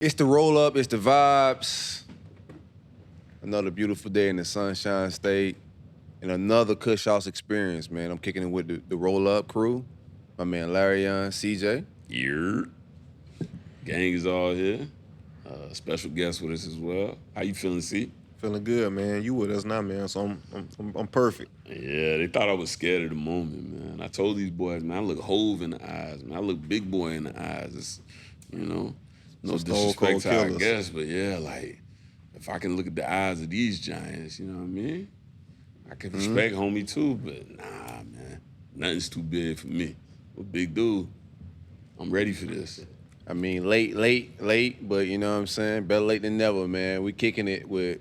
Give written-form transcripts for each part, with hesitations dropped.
It's the roll up, it's the vibes. Another beautiful day in the Sunshine State. And another Kush House experience, man. I'm kicking it with the roll up crew. My man Larion, CJ. Yeah. Gang is all here. Special guest with us as well. How you feeling, C? Feeling good, man. You with us now, man. So I'm perfect. Yeah, they thought I was scared of the moment, man. I told these boys, man, I look Hove in the eyes, man. I look big boy in the eyes. It's, no disrespect to our guests, but yeah, like, if I can look at the eyes of these giants, you know what I mean? I can respect homie too, but nah, man. Nothing's too big for me. I'm a big dude. I'm ready for this. I mean, late, but you know what I'm saying? Better late than never, man. We kicking it with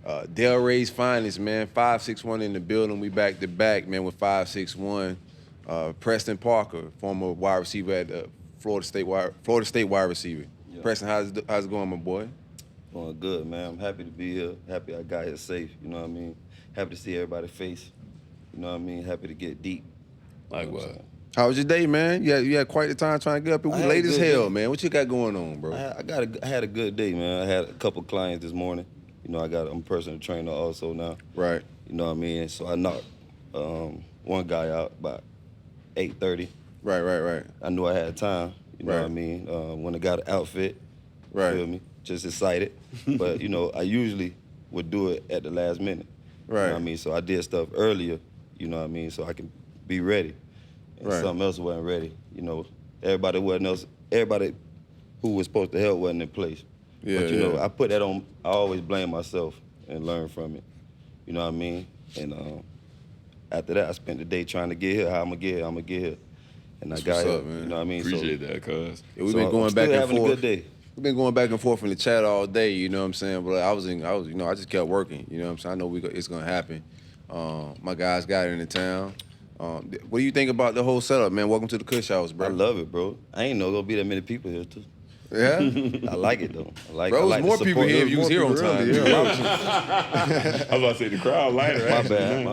Delray's finest, man. 5'6" in the building. We back to back, man, with 5'6". Preston Parker, former wide receiver at Florida State wide receiver. Yeah. Preston, how's it going, my boy? Going good, man. I'm happy to be here. Happy I got here safe, you know what I mean? Happy to see everybody's face, you know what I mean? Happy to get deep. Likewise. How was your day, man? You had quite the time trying to get up here. We late as hell, man. What you got going on, bro? I had a good day, man. I had a couple clients this morning. You know, I'm a personal trainer also now. Right. You know what I mean? So I knocked one guy out about 8:30. Right. I knew I had time. You know what I mean? When I got an outfit, right. Feel me? Just excited. But, you know, I usually would do it at the last minute. Right. You know what I mean? So I did stuff earlier, you know what I mean, so I can be ready. And something else wasn't ready. You know, everybody who was supposed to help wasn't in place. Yeah, but, you know, I put that on, I always blame myself and learn from it. You know what I mean? And after that, I spent the day trying to get here. How I'm going to get here. And That's I got what's here. up, man. You know what I mean? Appreciate that, cuz. Yeah, we've been going back and having forth. A good day. We've been going back and forth in the chat all day, you know what I'm saying? But I just kept working, you know what I'm saying? I know it's gonna happen. My guys got here in the town. What do you think about the whole setup, man? Welcome to the Kush House, bro. I love it, bro. I ain't know gonna be that many people here, too. Yeah? I like it, though. Bro, there's more people here if you was here on time. I was about to say the crowd lighter. My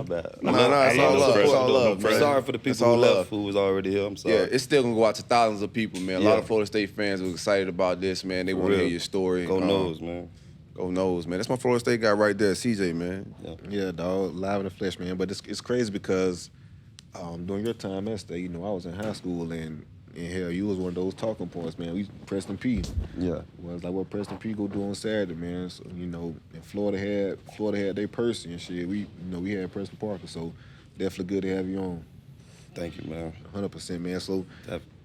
bad. It's all love. Sorry for the people who was already here. I'm sorry. Yeah, it's still gonna go out to thousands of people, man. A lot of Florida State fans were excited about this, man. They want to hear your story. Go Noles, man. Go Noles, man. That's my Florida State guy right there, CJ, man. Yeah, dog, live in the flesh, man. But it's crazy because during your time at State, you know, I was in high school and hell, you was one of those talking points, man. Preston P. Yeah. Was like what Preston P go do on Saturday, man. So, you know, and Florida had their person and shit. We had Preston Parker, so definitely good to have you on. Thank you, man. 100%, man. So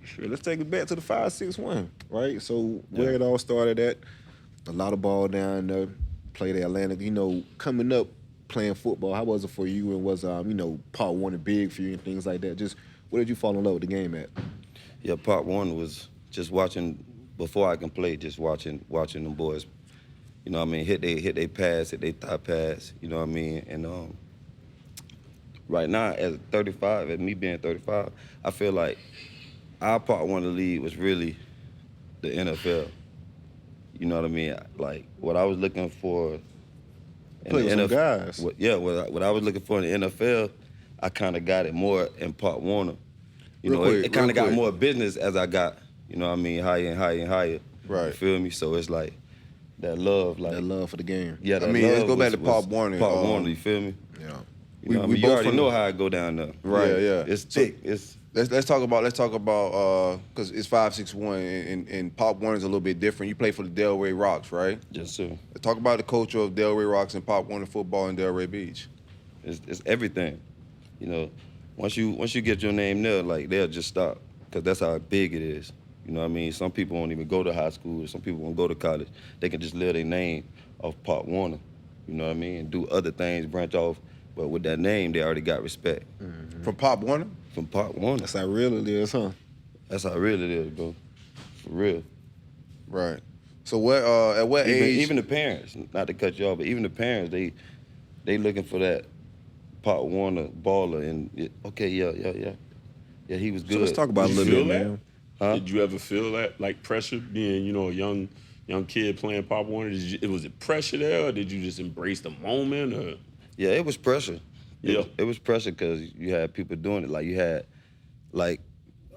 sure, let's take it back to the 5-6-1, right? So where it all started at, a lot of ball down there, played at Atlanta. You know, coming up playing football, how was it for you? And was Part 1 big for you and things like that? Just where did you fall in love with the game at? Yeah, Part 1 was just watching, before I can play, just watching them boys, you know what I mean, hit they pass, hit they thigh pass, you know what I mean? And right now, as me being 35, I feel like our Part 1 of the league was really the NFL. You know what I mean? Like, what I was looking for in the NFL, guys. What I was looking for in the NFL, I kind of got it more in Part 1. You know, it kind of got more business as I got, you know what I mean, higher and higher and higher. Right. You feel me? So it's like that love, that love for the game. Yeah, let's go back to Part 1. Part 1, you feel me? Yeah. You know, you already know how I go down there. Right. Yeah. It's thick. Let's talk about because it's 5-6-1 and Pop 1 is a little bit different. You play for the Delray Rocks, right? Yes, sir. Talk about the culture of Delray Rocks and Pop 1 football in Delray Beach. It's everything. You know, once you get your name there, like, they'll just stop, because that's how big it is. You know what I mean? Some people won't even go to high school. Some people won't go to college. They can just live their name off Pop Warner. You know what I mean? And do other things, branch off. But with that name, they already got respect. Mm-hmm. From Pop Warner? From Pop Warner. That's how real it is, huh? That's how real it is, bro. For real. Right. So at what age? Even the parents, not to cut you off, but even the parents, they looking for that Pop Warner baller. And yeah, he was good. So let's talk about it a little bit, man. Huh? Did you ever feel that, like, pressure being, you know, a young kid playing Pop Warner? Was it pressure there, or did you just embrace the moment? Or? Yeah, it was pressure. Yeah. It was pressure because you had people doing it. Like, you had, like,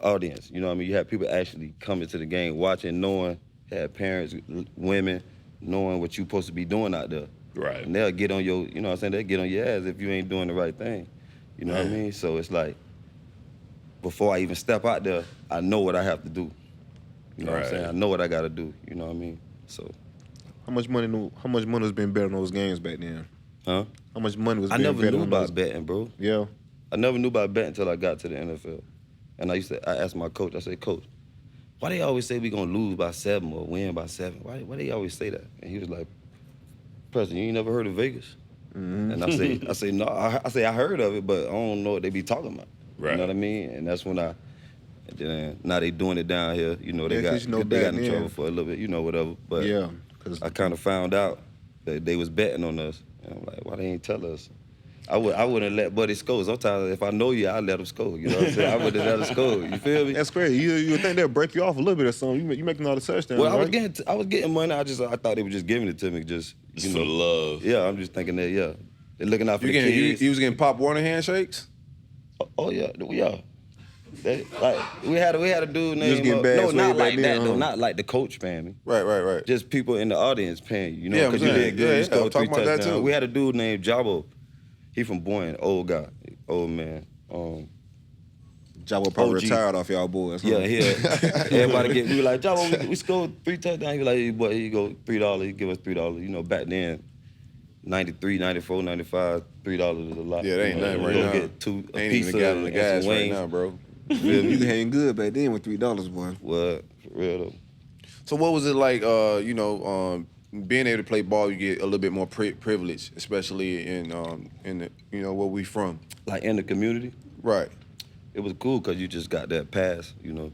audience. You know what I mean? You had people actually coming to the game, watching, knowing had parents, women, knowing what you supposed to be doing out there. Right. And they'll get on your, you know what I'm saying, they'll get on your ass if you ain't doing the right thing. You know what I mean? So it's like, before I even step out there, I know what I have to do. You know what I'm saying? I know what I got to do. You know what I mean? So. How much money was being bet on those games back then? Huh? How much money was I being never bet knew on about those? betting, bro. Yeah. I never knew about betting until I got to the NFL. And I asked my coach, I said, Coach, why they always say we gonna lose by 7 or win by 7? Why they always say that? And he was like, Preston, you ain't never heard of Vegas? Mm-hmm. And I say, no, I heard of it, but I don't know what they be talking about. Right. You know what I mean? And that's when now they doing it down here. You know, they got in trouble for a little bit, you know, whatever. But yeah, I kind of found out that they was betting on us. And I'm like, why they ain't tell us? I wouldn't let Buddy score. Sometimes if I know you, I'd let him score. You know what I'm saying? I wouldn't let him score. You feel me? that's crazy. You would think they'll break you off a little bit or something. You making all the touchdowns. Well, right? I was getting money. I thought they were just giving it to me, just for the love. Yeah, I'm just thinking that. They're looking out for the kids. You was getting Pop Warner handshakes? Oh yeah. Like we had a dude named not like that though, not like the coach paying me. Right. Just people in the audience paying you. You know, Yeah, because you did good. You scored 3 talking about that touchdowns. too. We had a dude named Jabo. He from Boyne, old guy, old man. Jabo probably OG. retired off y'all boys. Huh? Yeah. Everybody we were like, Jabo, we scored 3 touchdowns. He was like, hey, boy, here you go, $3. He give us $3. You know, back then, 93, 94, 95, $3 is a lot. Yeah, they ain't nothing right You'll now. get a Ain't piece even a gallon of and gas some right wings. now, bro. You hang good back then with $3, boy. What? For real though. So what was it like, being able to play ball, you get a little bit more privilege, especially in the, where we from. Like in the community? Right. It was cool because you just got that pass, you know.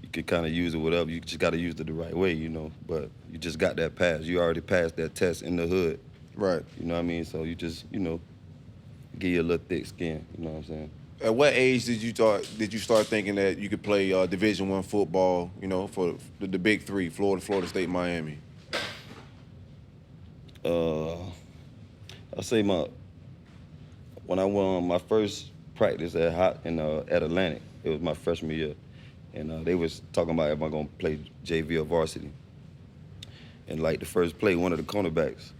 You could kind of use it whatever. You just got to use it the right way, you know. But you just got that pass. You already passed that test in the hood. Right. You know what I mean? So you just, give you a little thick skin. You know what I'm saying? At what age did you start thinking that you could play Division I football, for the big three, Florida State, Miami? I say when I won my first practice at Atlantic, it was my freshman year, and they was talking about if I'm gonna play JV or varsity. And like the first play, one of the cornerbacks.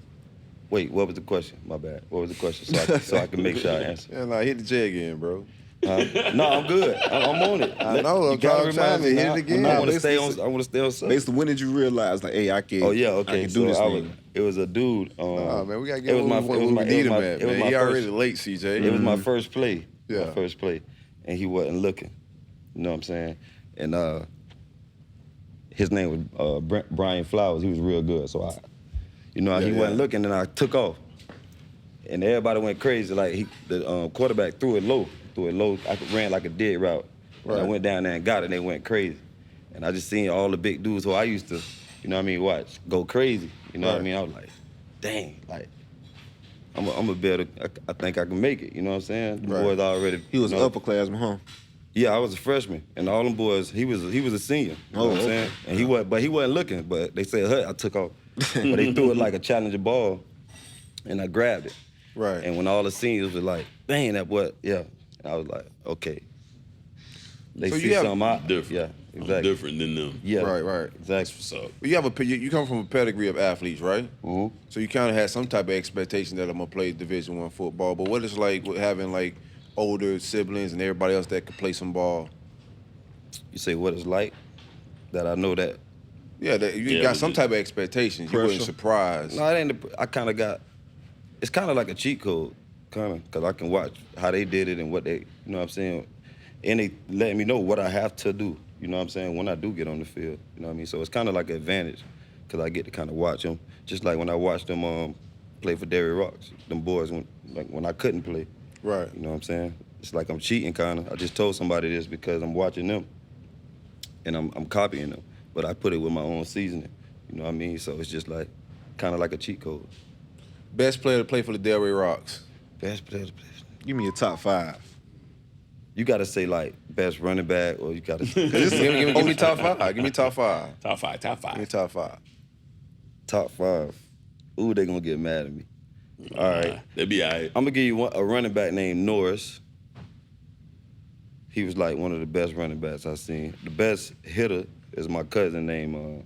Wait, what was the question? My bad. What was the question? So I can make sure I answer. Yeah, hit the J again, bro. No, I'm good. I'm on it. I know. You gotta remind me. Hit it again. I want to stay on. I want to stay on something. Basically, when did you realize, like, hey, I can? Oh yeah, okay. I can do this thing. It was a dude. Nah, man, we gotta get him where we need him at, man. He already late, CJ. It was my first play. Yeah. My first play, and he wasn't looking. You know what I'm saying? And his name was Brian Flowers. He was real good. So he wasn't looking, and I took off, and everybody went crazy. Like the quarterback threw it low. I ran like a dead route. Right. I went down there and got it, and they went crazy. And I just seen all the big dudes who I used to, watch go crazy. You know what I mean? I was like, dang, like, I'm a better, I think I can make it. You know what I'm saying? The boys already. He was an upperclassman, huh? Yeah, I was a freshman, and all them boys, he was a senior. You know what I'm saying? And he wasn't looking, but they said, I took off. But they threw it like a challenger ball, and I grabbed it. Right. And when all the seniors were like, dang, that boy, yeah. I was like, okay. They see something out. Different. Yeah, exactly. I'm different than them. Yeah. Right. Exactly. What's up? But you come from a pedigree of athletes, right? Mm-hmm. So you kind of had some type of expectation that I'm gonna play Division I football. But what is like with having like older siblings and everybody else that could play some ball? You say what it's like? That I know that. Yeah, you got some type of expectations. You wasn't surprised. No, it ain't. I kind of got. It's kind of like a cheat code, because I can watch how they did it and what they, you know what I'm saying, and they letting me know what I have to do. You know what I'm saying, when I do get on the field. You know what I mean. So it's kind of like an advantage, because I get to kind of watch them. Just like when I watched them play for Derry Rocks, them boys when I couldn't play. Right. You know what I'm saying. It's like I'm cheating, kind of. I just told somebody this because I'm watching them, and I'm copying them, but I put it with my own seasoning. You know what I mean. So it's just like, kind of like a cheat code. Best player to play for the Delray Rocks. Best player to play. Give me a top 5. You gotta say like best running back, or you gotta. give me top 5. Give me top 5. Top 5. Give me top 5. Top 5. Ooh, they gonna get mad at me. All right. They be all right. I'm gonna give you a running back named Norris. He was like one of the best running backs I've seen. The best hitter is my cousin named.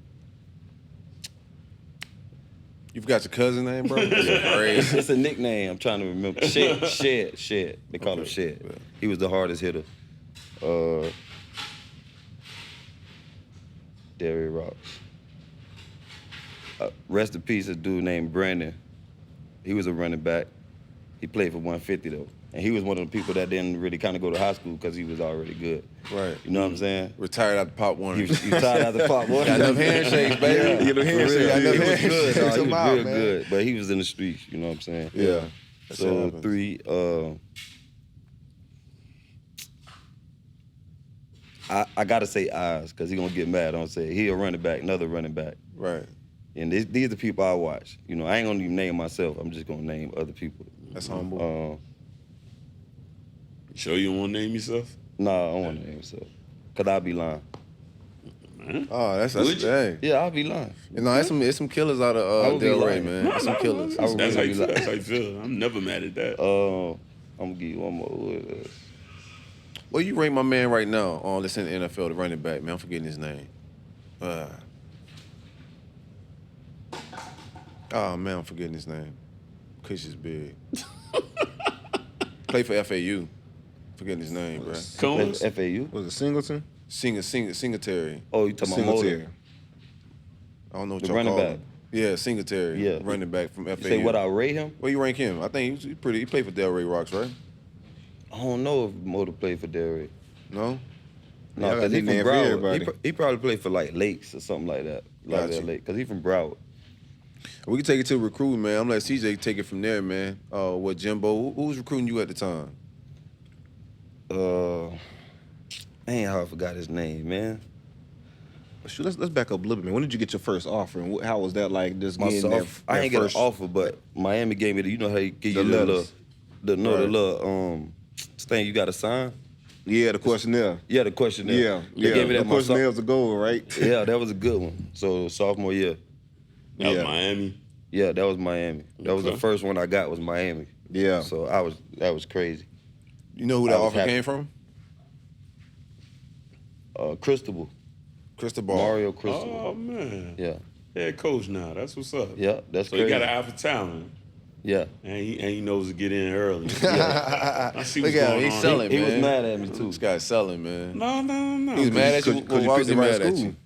You forgot your cousin name, bro? That's crazy. It's a nickname. I'm trying to remember. Shed. They call him Shed. Yeah. He was the hardest hitter. Derry Rocks. Rest in peace, a dude named Brandon. He was a running back. He played for 150 though. And he was one of the people that didn't really kind of go to high school because he was already good. Right. You know what I'm saying? Retired after Pop Warner. He retired after Pop Warner. Got enough handshakes, baby. You know, For real, handshakes. he was good. Took He him was out, real man. good. But he was in the streets, you know what I'm saying? Yeah. That's what So happens. 3, I gotta say Eyes, because he's gonna get mad. I'm say he a running back, another running back. Right. And these are the people I watch. You know, I ain't gonna even name myself. I'm just gonna name other people. That's humble. Sure you don't want to name yourself? Nah, I don't wanna name myself. Cause I'll be lying. Oh, that's Would you? hey. Yeah, I'll be lying. You know, it's some killers out I of would be Delray, lying. man. There's some killers. I would That's how really you be feel. lying. That's how you feel. I'm never mad at that. I'm gonna give you one more. Well, you rate my man right now on this in the NFL, the running back, man. I'm forgetting his name. Oh, man, I'm forgetting his name. Kush is big. Play for FAU. Forgetting his name, bro. Combs? Was FAU? it Singleton? Singletary. Oh, you talking about Singletary. Motor? I don't know what The y'all running call back. him. Yeah, Singletary. Yeah. Running back from FAU. You say what I rate him? Where you rank him? I think he's pretty. He played for Delray Rocks, right? I don't know if Motor played for Derry. No? No, Yeah, I got because he from nickname for Broward. everybody. He probably played for like Lakes or something like that. Like Gotcha. that Lake, because he from Broward. We can take it to recruiting, man. I'm gonna let CJ take it from there, man. What Jimbo? Who was recruiting you at the time? Man, how I forgot his name, man. Shoot, let's back up a little bit, man. When did you get your first offer, and how was that like? Just getting that, Myself, I ain't get first an offer, but Miami gave me the, you know how you give The you the little, letters. the Right. little thing you got to sign. Yeah, the questionnaire. Yeah, the questionnaire. Yeah, They yeah. gave me The that my questionnaire was a goal, right? Yeah, that was a good one. So sophomore year. That was Yeah. Miami. Yeah, that was Miami. That was the Okay. first one I got was Miami. Yeah. So that was crazy. You know who that I was offer happy. came from? Cristobal. Cristobal. Mario Cristobal. Oh, man. Yeah. Head coach now. That's what's up. Yeah, that's So crazy. he got an eye for talent. Yeah. And he knows to get in early. I see Look what's at going him. He's on. selling, He man. was mad at me too. This guy's selling, man. No. He was mad at you. Because you Why picked was he the right mad at school. you?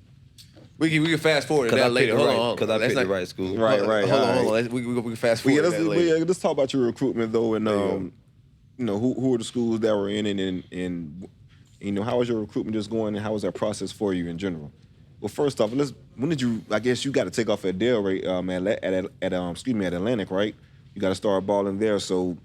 We can fast forward to Because that I later. picked the Hold right, on. because I Let's picked the not- right school. Right. Hold on. We can fast Well, yeah, forward to that later. let's talk about your recruitment though, and you you know who are the schools that were in, and you know how was your recruitment just going, and how was that process for you in general? Well, first off, when did you? I guess you got to take off at Delray, at Atlantic, right? You got to start balling there. So,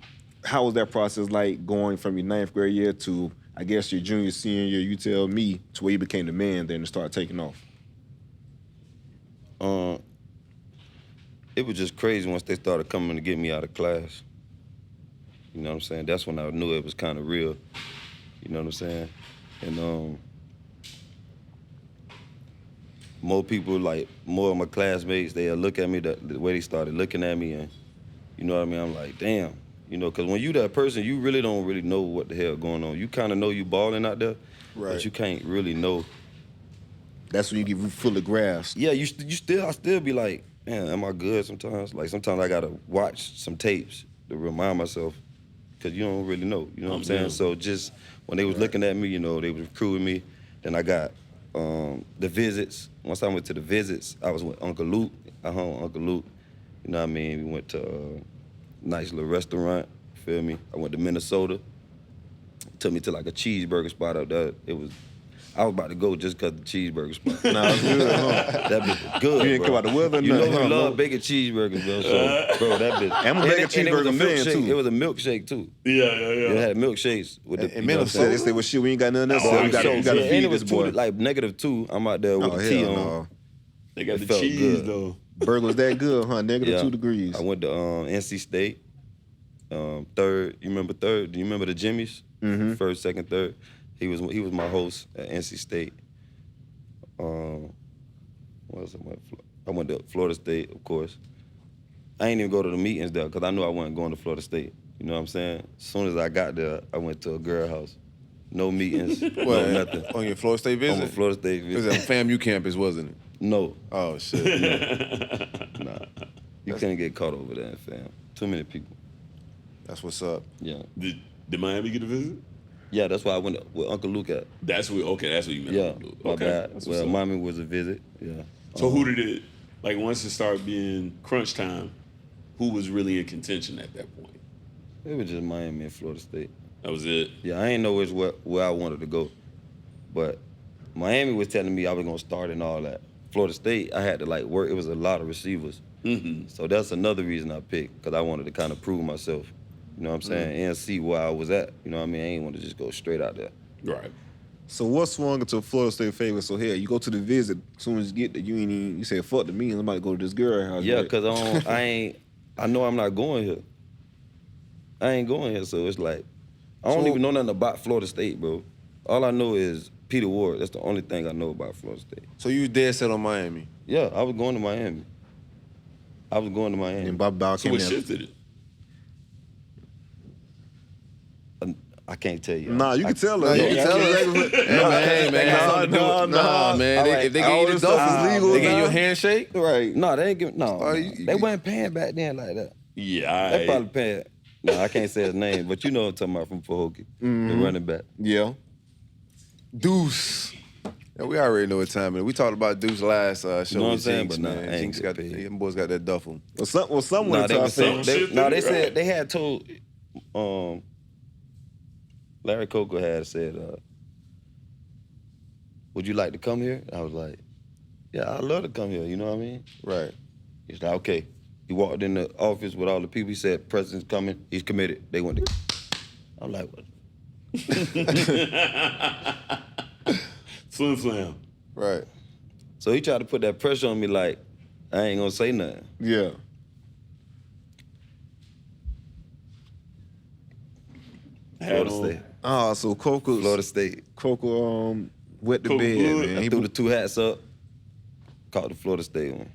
how was that process like going from your 9th grade year to I guess your junior, senior year? You tell me to where you became the man then and started taking off. It was just crazy once they started coming to get me out of class. You know what I'm saying? That's when I knew it was kind of real. You know what I'm saying? And more people, like more of my classmates, they'll look at me the way they started looking at me, and you know what I mean? I'm like, damn. You know, because when you that person, you really don't really know what the hell going on. You kind of know you balling out there, Right. but you can't really know. That's when you get fully grasped. Yeah, I still be like, man, am I good sometimes? Like sometimes I gotta watch some tapes to remind myself, because you don't really know, you know what I'm saying? Yeah. So just when they was looking at me, you know, they was recruiting me. Then I got the visits. Once I went to the visits, I was with Unkle Luke. I hung with Uncle Luke. You know what I mean? We went to a nice little restaurant, you feel me? I went to Minnesota. Took me to like a cheeseburger spot up there. I was about to go just because the cheeseburger spot. Nah, it's good, huh? That bitch was good, You didn't bro. care about the weather or You know nothing, we huh, love bro? bacon cheeseburgers, bro. So, bro, that bitch. I'm a bacon and it was a cheeseburger fan, milkshake. too. It was a milkshake, too. Yeah. It had milkshakes with the, And you know what I'm Said saying? they say, well, shit, we ain't got nothing else. Oh, So I'm you got so to good. And feed it was this boy. like -2. I'm out there with Oh, the tea hell on. no. They got It the felt cheese, good. though. Burger was that good, huh? -2 degrees. I went to NC State. Third, you remember third? Do you remember the Jimmys? Mhm. First, second, third. He was my host at NC State. What else I went to Florida State, of course. I ain't even go to the meetings there because I knew I wasn't going to Florida State. You know what I'm saying? As soon as I got there, I went to a girl house. no meetings, What, no nothing. on your Florida State visit? On my Florida State It was visit. at FAMU campus, wasn't it? No, Oh, shit. nah. You couldn't get caught over there, fam. Too many people. That's what's up. Yeah. Did Miami get a visit? Yeah, that's why I went with Unkle Luke at. That's what you meant. Yeah, my Okay. bad. That's what's Well, up. Miami was a visit. Yeah. So who did it, like once it started being crunch time, who was really in contention at that point? It was just Miami and Florida State. That was it? Yeah, I ain't know where I wanted to go. But Miami was telling me I was going to start and all that. Florida State, I had to like work. It was a lot of receivers. Mm-hmm. So that's another reason I picked, because I wanted to kind of prove myself. You know what I'm saying? And see where I was at. You know what I mean? I ain't want to just go straight out there. Right. So what swung into Florida State favor? So here, you go to the visit, as soon as you get there, you say, fuck the me, I'm about to go to this girl house. Yeah, right? because I know I'm not going here. I ain't going here, so it's like, I don't even know nothing about Florida State, bro. All I know is Peter Ward. That's the only thing I know about Florida State. So you was dead set on Miami? Yeah, I was going to Miami. And Bob Ball So came what in. shifted it? I can't tell you. Nah, you can tell her. No, you can tell her. Hey, man. Nah, man. If they All gave you this the stuff duffel, is legal they gave you now. a handshake? Right. No, they ain't giving. No, Oh, they wasn't paying back then like that. Yeah, They probably paying. No, I can't say his name, but you know what I'm talking about from Pahokee, the running back. Yeah. Deuce. Yeah, we already know what time it is. We talked about Deuce last show know what I'm with saying? Jinx, But nah, man. I ain't Jinx get got, paid. them boys got that duffel. Well, someone No, they tried were to saying, say, they said they had told Larry Coco had said, would you like to come here? I was like, yeah, I'd love to come here, you know what I mean? Right. He's like, okay. He walked in the office with all the people. He said, President's coming. He's committed. They went to. I'm like, what? Slim Slam. Right. So he tried to put that pressure on me like, I ain't gonna say nothing. yeah. Florida State. Oh, so Florida State. Coco wet the Coco bed, Blood. man. I threw the two hats up, caught the Florida State one.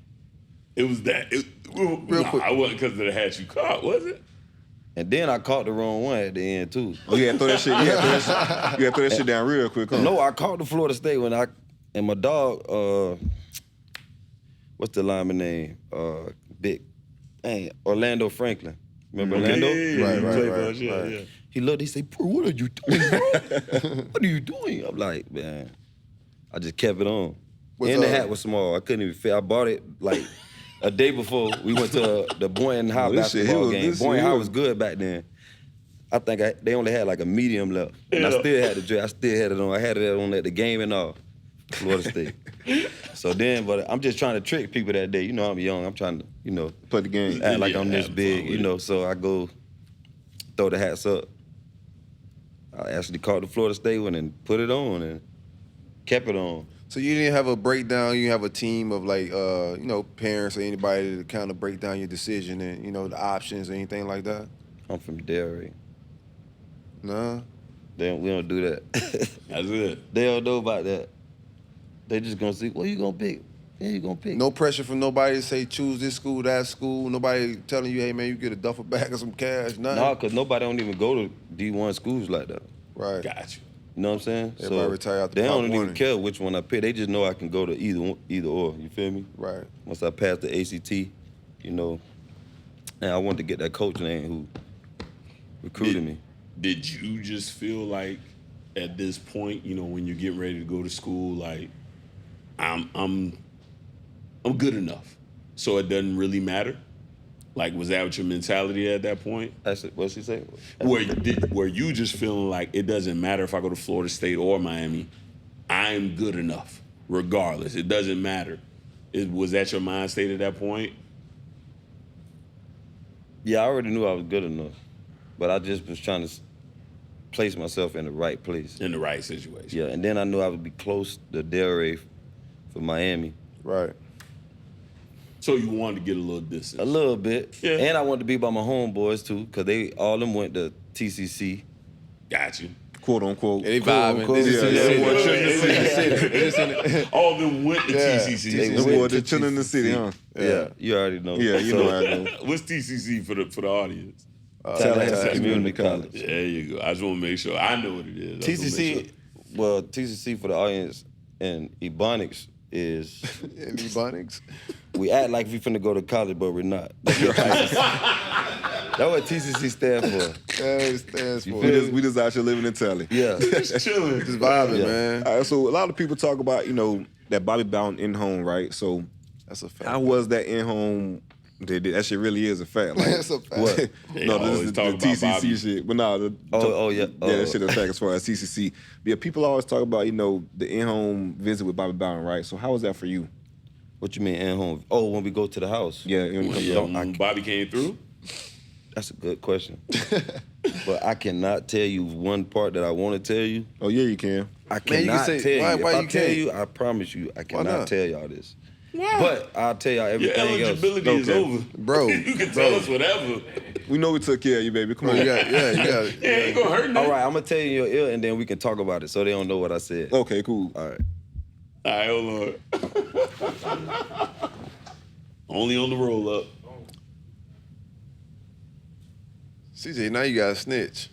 It was that. Real quick. I wasn't because of the hat you caught, was it? And then I caught the wrong one at the end too. Oh, you had to throw that shit. You had to throw that shit down real quick, huh? No, I caught the Florida State when and my dog, what's the lineman name? Orlando Franklin. Remember Orlando? Right. He looked, he said, bro, what are you doing, bro? What are you doing? I'm like, man, I just kept it on. And the hat was small. I couldn't even fit. I bought it like a day before we went to the Boynton High basketball game. Boynton High was good back then. I think they only had like a medium left. And I still had the dress. I still had it on. I had it on at the game and all. Florida State. So then, but I'm just trying to trick people that day. You know, I'm young. I'm trying to, play the game. act like I'm this absolutely. big, So I go throw the hats up. I actually caught the Florida State one and put it on and kept it on. So you didn't have a breakdown. You have a team of like, parents or anybody to kind of break down your decision and the options or anything like that. I'm from Delray. No. We don't do that. That's it. They don't know about that. They just gonna see, what you gonna pick? Yeah, you gonna pick. No pressure from nobody to say choose this school, that school. Nobody telling you, hey man, you get a duffel bag or some cash. Nothing. No, because nobody don't even go to D1 schools like that. Right. Got you. You know what I'm saying? Everybody retire out the they Pop don't even Warner. care which one I pick. They just know I can go to either or. You feel me? Right. Once I passed the ACT, and I wanted to get that coach name who recruited me. Did you just feel like at this point, when you're getting ready to go to school, like I'm good enough, so it doesn't really matter? Like, was that what your mentality at that point? That's it. What'd she say? Were you just feeling like it doesn't matter if I go to Florida State or Miami, I'm good enough regardless. It doesn't matter. Was that your mind state at that point? Yeah, I already knew I was good enough, but I just was trying to place myself in the right place. In the right situation. Yeah, and then I knew I would be close to Delray for Miami. Right. So you wanted to get a little distance. A little bit. Yeah. And I wanted to be by my homeboys too, because all of them went to TCC. Got you. Quote unquote. Yeah, they Quote, vibing. unquote. They just in the city. boy chilling in the city. All of them went to Yeah. TCC. Them boys just chilling in the city, huh? Yeah, you already know. Yeah, you know I know. What's TCC for the audience? Tallahassee Community College. There you go. I just want to make sure I know what it is. TCC, well, TCC for the audience and Ebonics is And Ebonics? we act like we finna go to college, but we're not. That's what TCC stands for. Yeah, it stands for. We just out here living in Tally. Yeah. Just chilling. Just vibing, Yeah. man. All right, so a lot of people talk about, that Bobby Bowden in-home, right? So That's a fact. how was that in-home? That shit really is a fact. Like, That's a fact. What? no, this is the talk about TCC Bobby. shit. But no, Yeah. that shit is a fact as far as TCC. But yeah, people always talk about, the in-home visit with Bobby Bowden, right? So how was that for you? What you mean in home? Oh, when we go to the house. Yeah, when you come Yeah, to when Bobby came through. That's a good question. But I cannot tell you one part that I want to tell you. Oh yeah, you can. I Man, you can cannot say- tell you. why If I you tell can't? you, I promise you, I not? cannot tell y'all this. Why? But I'll tell y'all Your everything else. eligibility is Okay. over. Bro, You can tell us whatever. We know we took care of you, baby. Come Bro, on. you got it. Yeah, ain't gonna hurt nothing. All right, I'm gonna tell you your ear, and then we can talk about it, so they don't know what I said. Okay, cool. All right. All right, hold on. Only on the roll up. CJ, now you got to snitch.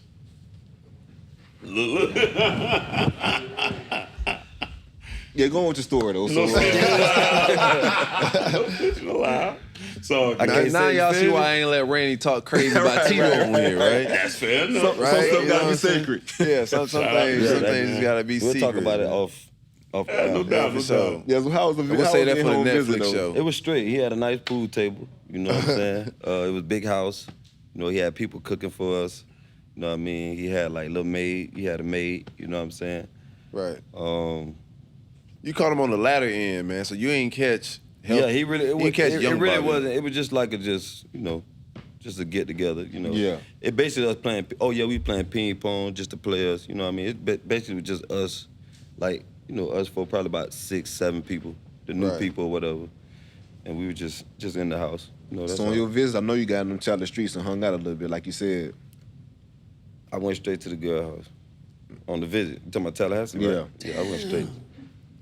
Look. Yeah, go on with your story though. No So, no lie. So I can't Now say y'all you see feel why me? I ain't let Randy talk crazy about Tito on here, right? that's fair enough. some Right? stuff You know gotta what be I'm saying? sacred. Yeah, some Shout out things, to some that, things man. gotta be We'll secret. talk about it man. off. No doubt, no sure. doubt. Yeah, so how was the We'll how say was that for the in-home visit, Netflix though? show. It was straight. He had a nice pool table. You know what I'm saying? It was a big house. He had people cooking for us. You know what I mean? He had like little maid. He had a maid. You know what I'm saying? Right. Um, You caught him on the latter end, man. So you ain't catch. yeah, he really. It, was, catch it young really Bobby. wasn't. It was just like just a get together. Yeah. It basically us playing. Oh yeah, we playing ping pong just to play us. You know what I mean? It basically was just us, like us for probably about 6, 7 people, the new Right. people or whatever, and we were just in the house. That's So on all. your visit, I know you got in them Charlie streets and hung out a little bit, like you said. I went straight to the girl house on the visit. You talking about Tallahassee? Right? Yeah, I went straight.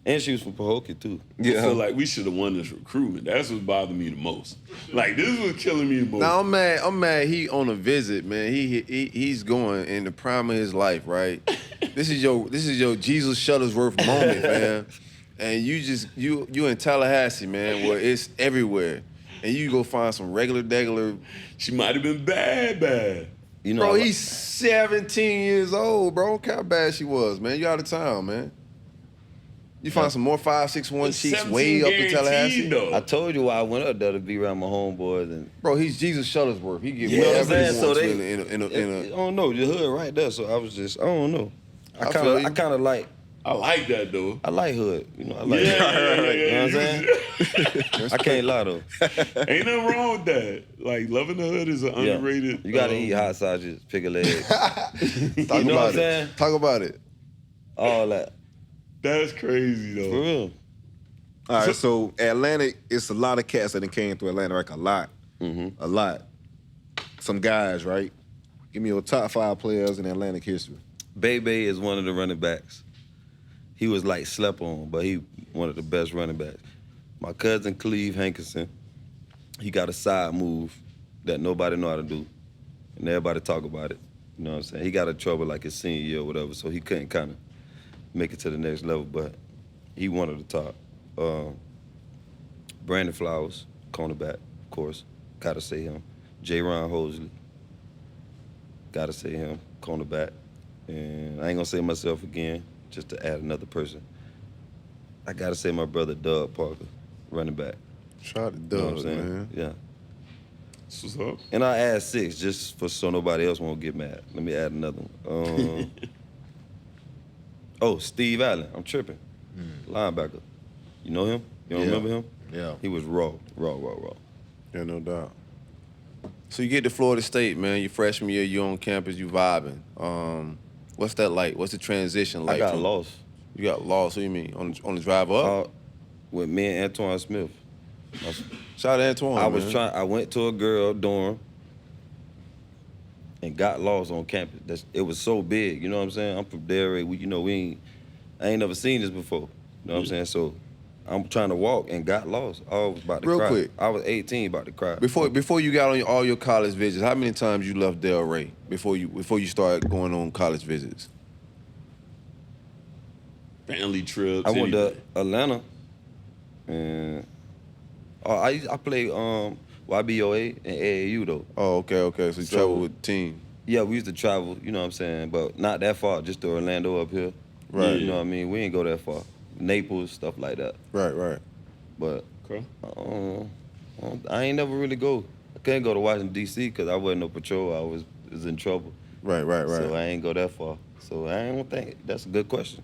And she was from Pahokee too. I feel like we should have won this recruitment. That's what bothered me the most. Like this was killing me the most. Now I'm mad. He on a visit, man. He's going in the prime of his life, right? This is your Jesus Shuttlesworth moment, man. And you in Tallahassee, man, where it's everywhere, and you go find some regular. She might have been bad. Bro, he's 17 years old, bro. Look how bad she was, man. You out of town, man. You find some more 5'6" cheeks way up in Tallahassee. Though. I told you why I went up there to be around my homeboys and. Bro, he's Jesus Shuttlesworth. He get You know what I'm whatever he saying? So wants they- in I a don't know, the hood right there. So I was just, I don't know. I I feel you. kind of like, I like that though. I like hood. I like Yeah, hood. You know what I'm yeah. saying? I can't lie though. Ain't nothing wrong with that. Like loving the hood is an Yeah. underrated. You gotta eat hot sausages, pickled eggs, Talk You know what I'm about saying? it. Talk about it. all that. That's crazy For though. real. All right, so Atlanta, it's a lot of cats that done came through Atlanta, like a lot. A lot. Some guys, right? Give me your top 5 players in Atlantic history. Bebe is one of the running backs. He was like slept on, but he one of the best running backs. My cousin Cleve Hankinson, he got a side move that nobody know how to do, and everybody talk about it. You know what I'm saying? He got in trouble like his senior year or whatever, so he couldn't kind of make it to the next level, but he one of the top. Brandon Flowers, cornerback, of course, gotta say him. J-Ron Hosley, gotta say him, cornerback. And I ain't gonna say myself again, just to add another person. I gotta say my brother Doug Parker, running back. Shout out to You know what I'm Doug, saying? man. Yeah. That's what's up. And I add 6 just for so nobody else won't get mad. Let me add another one. Steve Allen. I'm tripping. Linebacker. You know him? You don't Yeah. remember him? Yeah. He was raw. Yeah, no doubt. So you get to Florida State, man. Your freshman year, you on campus, you vibing. What's that like? What's the transition like? I got lost. You got lost. What do you mean? On the drive up? With me and Antoine Smith. Shout out to Antoine. man. I went to a girl dorm and got lost on campus. It was so big, you know what I'm saying? I'm from Delray. I ain't never seen this before. You know what I'm saying? So I'm trying to walk and got lost. I was about to cry. Real quick. I was 18, about to cry. Before you got on all your college visits, how many times you left Delray before you started going on college visits? Family trips. I went to anything. Atlanta, and I played YBOA and AAU though. Oh, okay. So you travel with the team. Yeah, we used to travel, you know what I'm saying, but not that far, just to Orlando up here. Right. You know what I mean? We ain't go that far. Naples, stuff like that. Right. But Okay. I ain't never really go. I couldn't go to Washington, D.C. because I wasn't no patrol. I was in trouble. Right. So I ain't go that far. So I don't think that's a good question.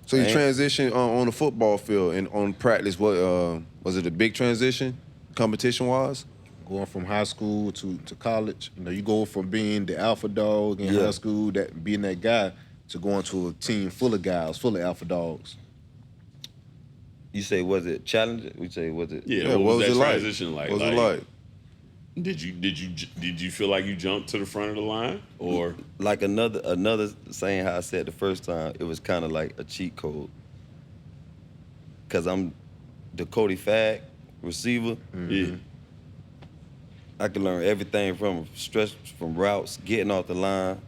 So you transitioned on the football field and on practice. What was it a big transition, competition-wise? Going from high school to college, you go from being the alpha dog in high school, that being that guy, to going to a team full of guys, full of alpha dogs. You say, was it challenging? We say, was it? Yeah. What was that transition like? What was it like? Did you feel like you jumped to the front of the line, or Like another saying how I said the first time, it was kind of like a cheat code. Cause I'm the Cody Fag receiver. yeah? I can learn everything from stretch, from routes, getting off the line,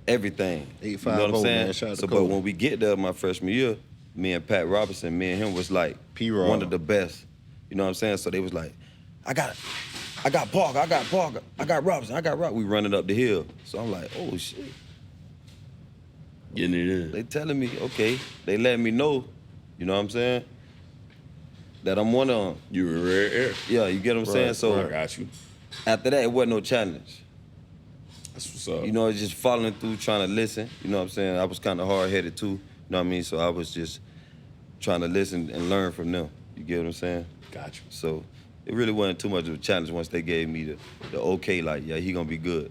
everything. 850, you know what I'm saying? man. Shout out to So, but Cody. when we get there my freshman year, me and Pat Robinson, me and him was like P-Rob. one of the best. You know what I'm saying? So they was like, I got Parker, I got Robinson. We running up the hill. So I'm like, oh shit. Getting it in. They telling me, okay. They letting me know, you know what I'm saying? That I'm one of them. You were rare air. Yeah, you get what I'm saying? So I got you. after that, it wasn't no challenge. That's what's up. You know, it's just following through, trying to listen. You know what I'm saying? I was kind of hard-headed too. You know what I mean? So I was just trying to listen and learn from them. You get what I'm saying? Got you. So it really wasn't too much of a challenge once they gave me the okay, like, yeah, he gonna be good.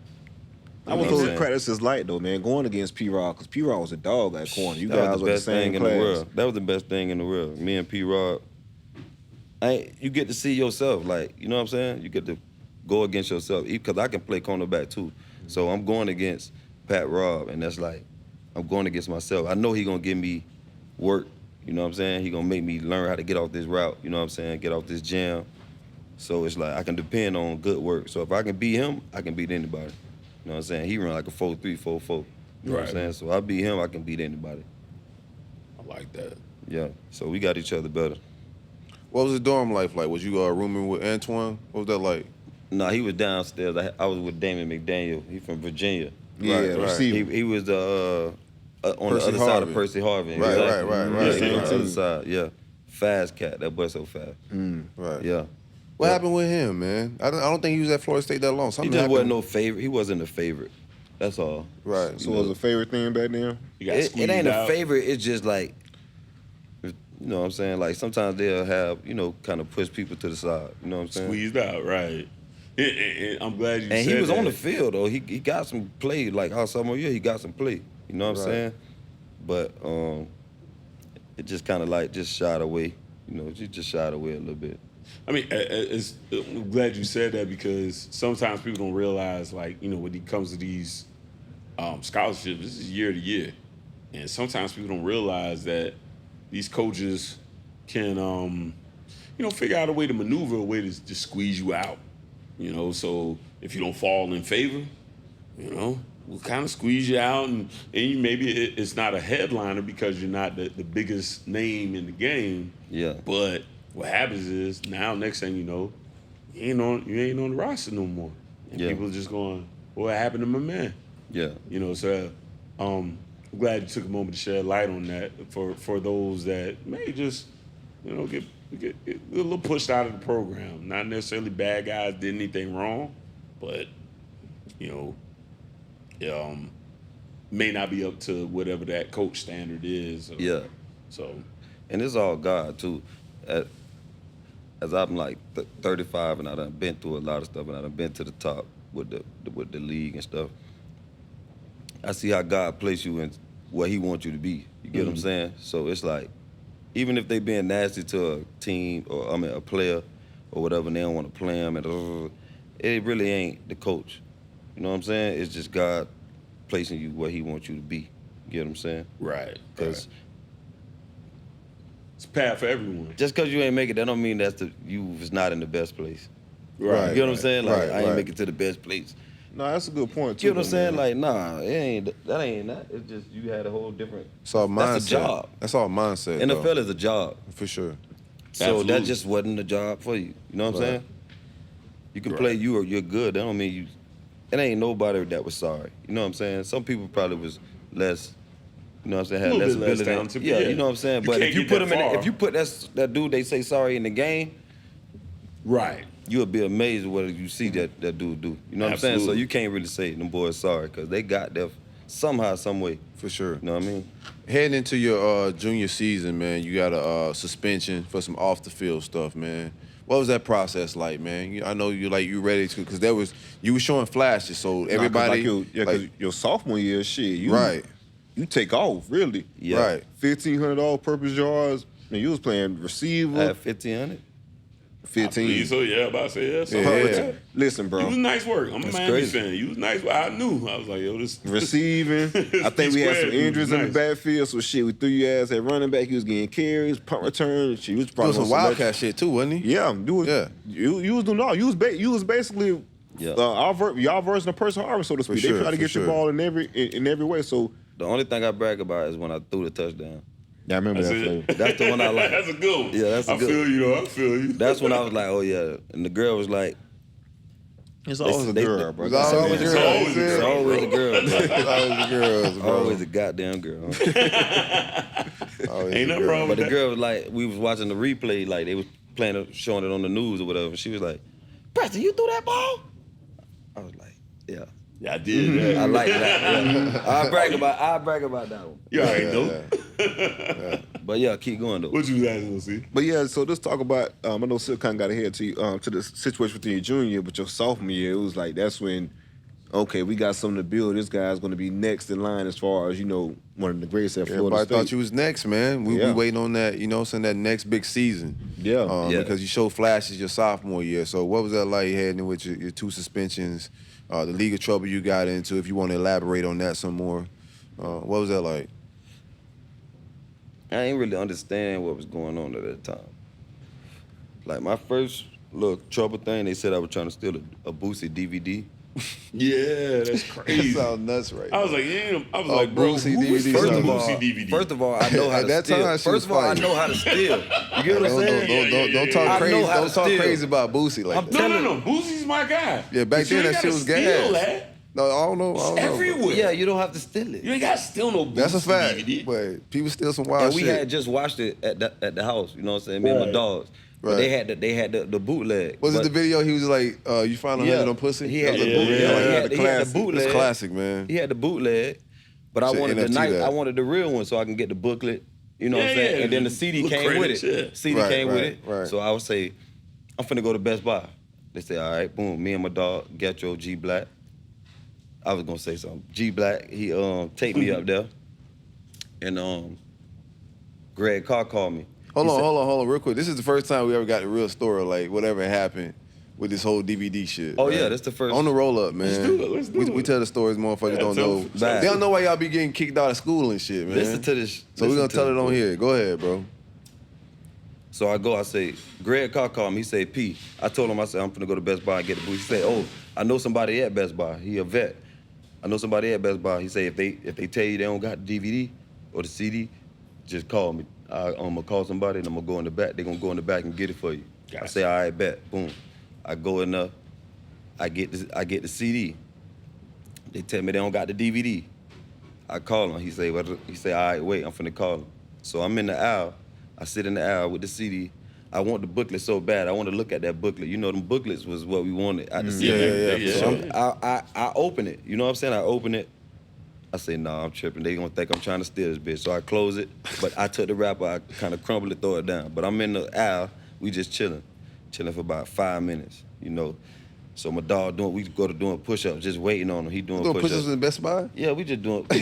I was those practices light though, man. Going against P-Rod, because P-Rod was a dog at corner. You guys was the were the best same thing in class. the world. That was the best thing in the world. Me and P-Rod. You get to see yourself, like, you know what I'm saying? You get to go against yourself, because I can play cornerback too. So I'm going against Pat Rob, and that's like, I'm going against myself. I know he gonna give me work, you know what I'm saying? He gonna make me learn how to get off this route, you know what I'm saying? Get off this jam. So it's like, I can depend on good work. So if I can beat him, I can beat anybody. You know what I'm saying? He run like a 4-3, 4-4. You know what I'm saying? So I beat him, I can beat anybody. I like that. Yeah, so we got each other better. What was the dorm life like? Was you rooming with Antoine? What was that like? No, he was downstairs. I was with Damon McDaniel. He from Virginia. Yeah, Right. receiver. He was on Percy the other side Harvin. of Percy Harvin. Right. Yeah, he Same was on the other team. side. Yeah, fast cat. That boy so fast. Right. Yeah. What happened with him, man? I don't think he was at Florida State that long. He Something just happened. wasn't no favorite. He wasn't a favorite. That's all. Right. So was a favorite thing back then? You got It squeezed ain't out. a favorite. It's just like, you know what I'm saying? Like sometimes they'll have, kind of push people to the side. You know what I'm saying? Squeezed out, right? And I'm glad you And said he was that. on the field though. He got some play. Like our sophomore year, he got some play. You know what I'm Right. saying? But it just kind of like just shied away. You know, he just shied away a little bit. I mean, I'm glad you said that, because sometimes people don't realize, like, when it comes to these scholarships, this is year to year. And sometimes people don't realize that these coaches can, figure out a way to maneuver, a way to just squeeze you out. So if you don't fall in favor, we'll kind of squeeze you out. And maybe it's not a headliner because you're not the biggest name in the game. Yeah. But what happens is now, next thing you know, you ain't on the roster no more, and Yeah. people are just going, "What happened to my man?" Yeah. So I'm glad you took a moment to shed light on that for those that may just get a little pushed out of the program. Not necessarily bad guys did anything wrong, but may not be up to whatever that coach standard is. Yeah. So. And it's all God too. As I'm like 35 and I done been through a lot of stuff and I done been to the top with the league and stuff. I see how God placed you in where He wants you to be. You get what I'm saying? So it's like, even if they being nasty to a team or a player or whatever, and they don't want to play them, and it really ain't the coach. You know what I'm saying? It's just God placing you where He wants you to be. You get what I'm saying? Right. Because It's a path for everyone. Just because you ain't make it, that don't mean you was not in the best place. Right. You get what I'm saying? Like, Right, I ain't right. make it to the best place. No, that's a good point, too. You know what I'm saying? man. Like, nah, that ain't that. It's just you had a whole different. It's all mindset. That's a job. That's all mindset. NFL though. is a job. For sure. So Absolutely. that just wasn't a job for you. You know what I'm Right. saying? You can play you're good. That don't mean you. It ain't nobody that was sorry. You know what I'm saying? Some people probably was less. You know what I'm saying? Had A less little bit less ability. talented, Yeah, yeah. you know what I'm saying? You But can't if you get put that him in, far. if you put that dude they say sorry in the game, Right. you'll be amazed what you see that dude do. You know what I'm saying? So Absolutely. you can't really say them boys sorry because they got there somehow, some way. For sure. You know what I mean? Heading into your junior season, man, you got a suspension for some off the field stuff, man. What was that process like, man? I know you ready to, because you were showing flashes, so everybody. Because your sophomore year, shit, Right. You take off, really. Yeah. Right. 1,500 all-purpose yards. Man, you was playing receiver. At 1,500. 15. So yeah, about to say that. So Yeah. Listen, bro. You was nice work. I'm a Miami crazy. fan. You was nice work. I knew. I was like, yo, this Receiving. I think we had some injuries in the backfield, so shit, we threw your ass at running back. He was getting carries, punt return. She was Doing probably some wildcat shit too, wasn't he? Yeah, you was doing all. You was basically y'all version of Percy Harvin, so to speak. sure, They try to for get sure. your ball in every way. So The only thing I brag about is when I threw the touchdown. yeah, I remember That's that it. play. That's the one I like. That's a good one. Yeah, that's a I good feel you though. I feel you. That's when I was like, oh yeah. And the girl was like, It's always a girl, bro. It's always a It's girl. always a it's girl. always a girl. It's always the girls, bro. Always a goddamn girl. Always Ain't the nothing girl. wrong But with the that. girl was like, we was watching the replay, like they was showing it on the news or whatever. She was like, Preston, you threw that ball? I was like, yeah. Yeah, I did that. I like that. Yeah. I brag about that one. You already know. But yeah, keep going though. What you was asking to see? But yeah, so let's talk about. I know Silk kind of got ahead to you, to the situation within your junior year, but your sophomore year, it was like that's when, okay, we got something to build. This guy's going to be next in line as far as one of the greatest at Florida Everybody State. thought you was next, man. We waiting on that, that next big season. Yeah. Yeah. Because you showed flashes your sophomore year. So what was that like heading with your two suspensions, the league of trouble you got into? If you want to elaborate on that some more, what was that like? I ain't really understand what was going on at that time. Like my first little trouble thing, they said I was trying to steal a Boosie DVD. Yeah, that's That crazy. sounds nuts, right? I was like, yeah. I was like, bro, Boosie who was DVD. first First of Boosie DVD? First of all, I know how At to that steal. time, she was First of all, I fighting. know how to steal. You get what I'm saying? Don't talk I crazy. know how Don't to talk steal. crazy about Boosie like I'm that. No. Boosie's my guy. Yeah, back But you then ain't that shit gotta was steal gas. that. No, I don't know. It's everywhere. Yeah, you don't have to steal it. You ain't got to steal no Boosie That's a fact. DVD. But people steal some wild And we shit. had just watched it at the house. You know what I'm saying? Me and my dogs. But Right. they had the bootleg. Was But it the video he was like, you finally had it on pussy? He had That the was Yeah, bootleg. yeah, He had the the classic. bootleg. It's classic, man. He had the bootleg, but I Should wanted NFT that. I wanted the real one so I can get the booklet. You know what I'm Yeah, saying? yeah, And then the the CD book came with credits, it. yeah. CD Right, came with right, it. right. So I would say, I'm finna go to Best Buy. They say, all right, boom. Me and my dog, Getro G Black. I was gonna say something. G Black, he take me up there, and Greg Carr called me. Hold He said- on, real quick. This is the first time we ever got the real story, like whatever happened with this whole DVD shit. Oh, right? yeah, that's the first- On the roll up, man. Let's do it. We tell the stories motherfuckers Yeah, don't tell- know. Bad. They don't know why y'all be getting kicked out of school and shit, man. Listen to this. So we're gonna listen to tell it this. on here. Go ahead, bro. So I say, Greg Carr called me. He say, P. I told him, I said, I'm finna go to Best Buy and get the boot. He said, oh, I know somebody at Best Buy. He a vet. I know somebody at Best Buy. He say, if they tell you they don't got the DVD or the CD, just call me. I'm gonna call somebody and I'm gonna go in the back. They gonna go in the back and get it for you. Gotcha. I say, all right, bet. Boom. I go in there. I get the CD. They tell me they don't got the DVD. I call him. He say, all right, wait, I'm finna call him. So I'm in the aisle. I sit in the aisle with the CD. I want the booklet so bad. I want to look at that booklet. You know, them booklets was what we wanted at the CD. Yeah. So I open it. You know what I'm saying? I open it. I say, nah, I'm tripping. They gonna think I'm trying to steal this bitch. So I close it. But I took the wrapper. I kind of crumble it, throw it down. But I'm in the aisle. We just chilling for about 5 minutes. You know. So my dog we go to doing push-ups, just waiting on him. He doing Doing push-ups. push-ups in Best Buy? Yeah, we just doing. Bro,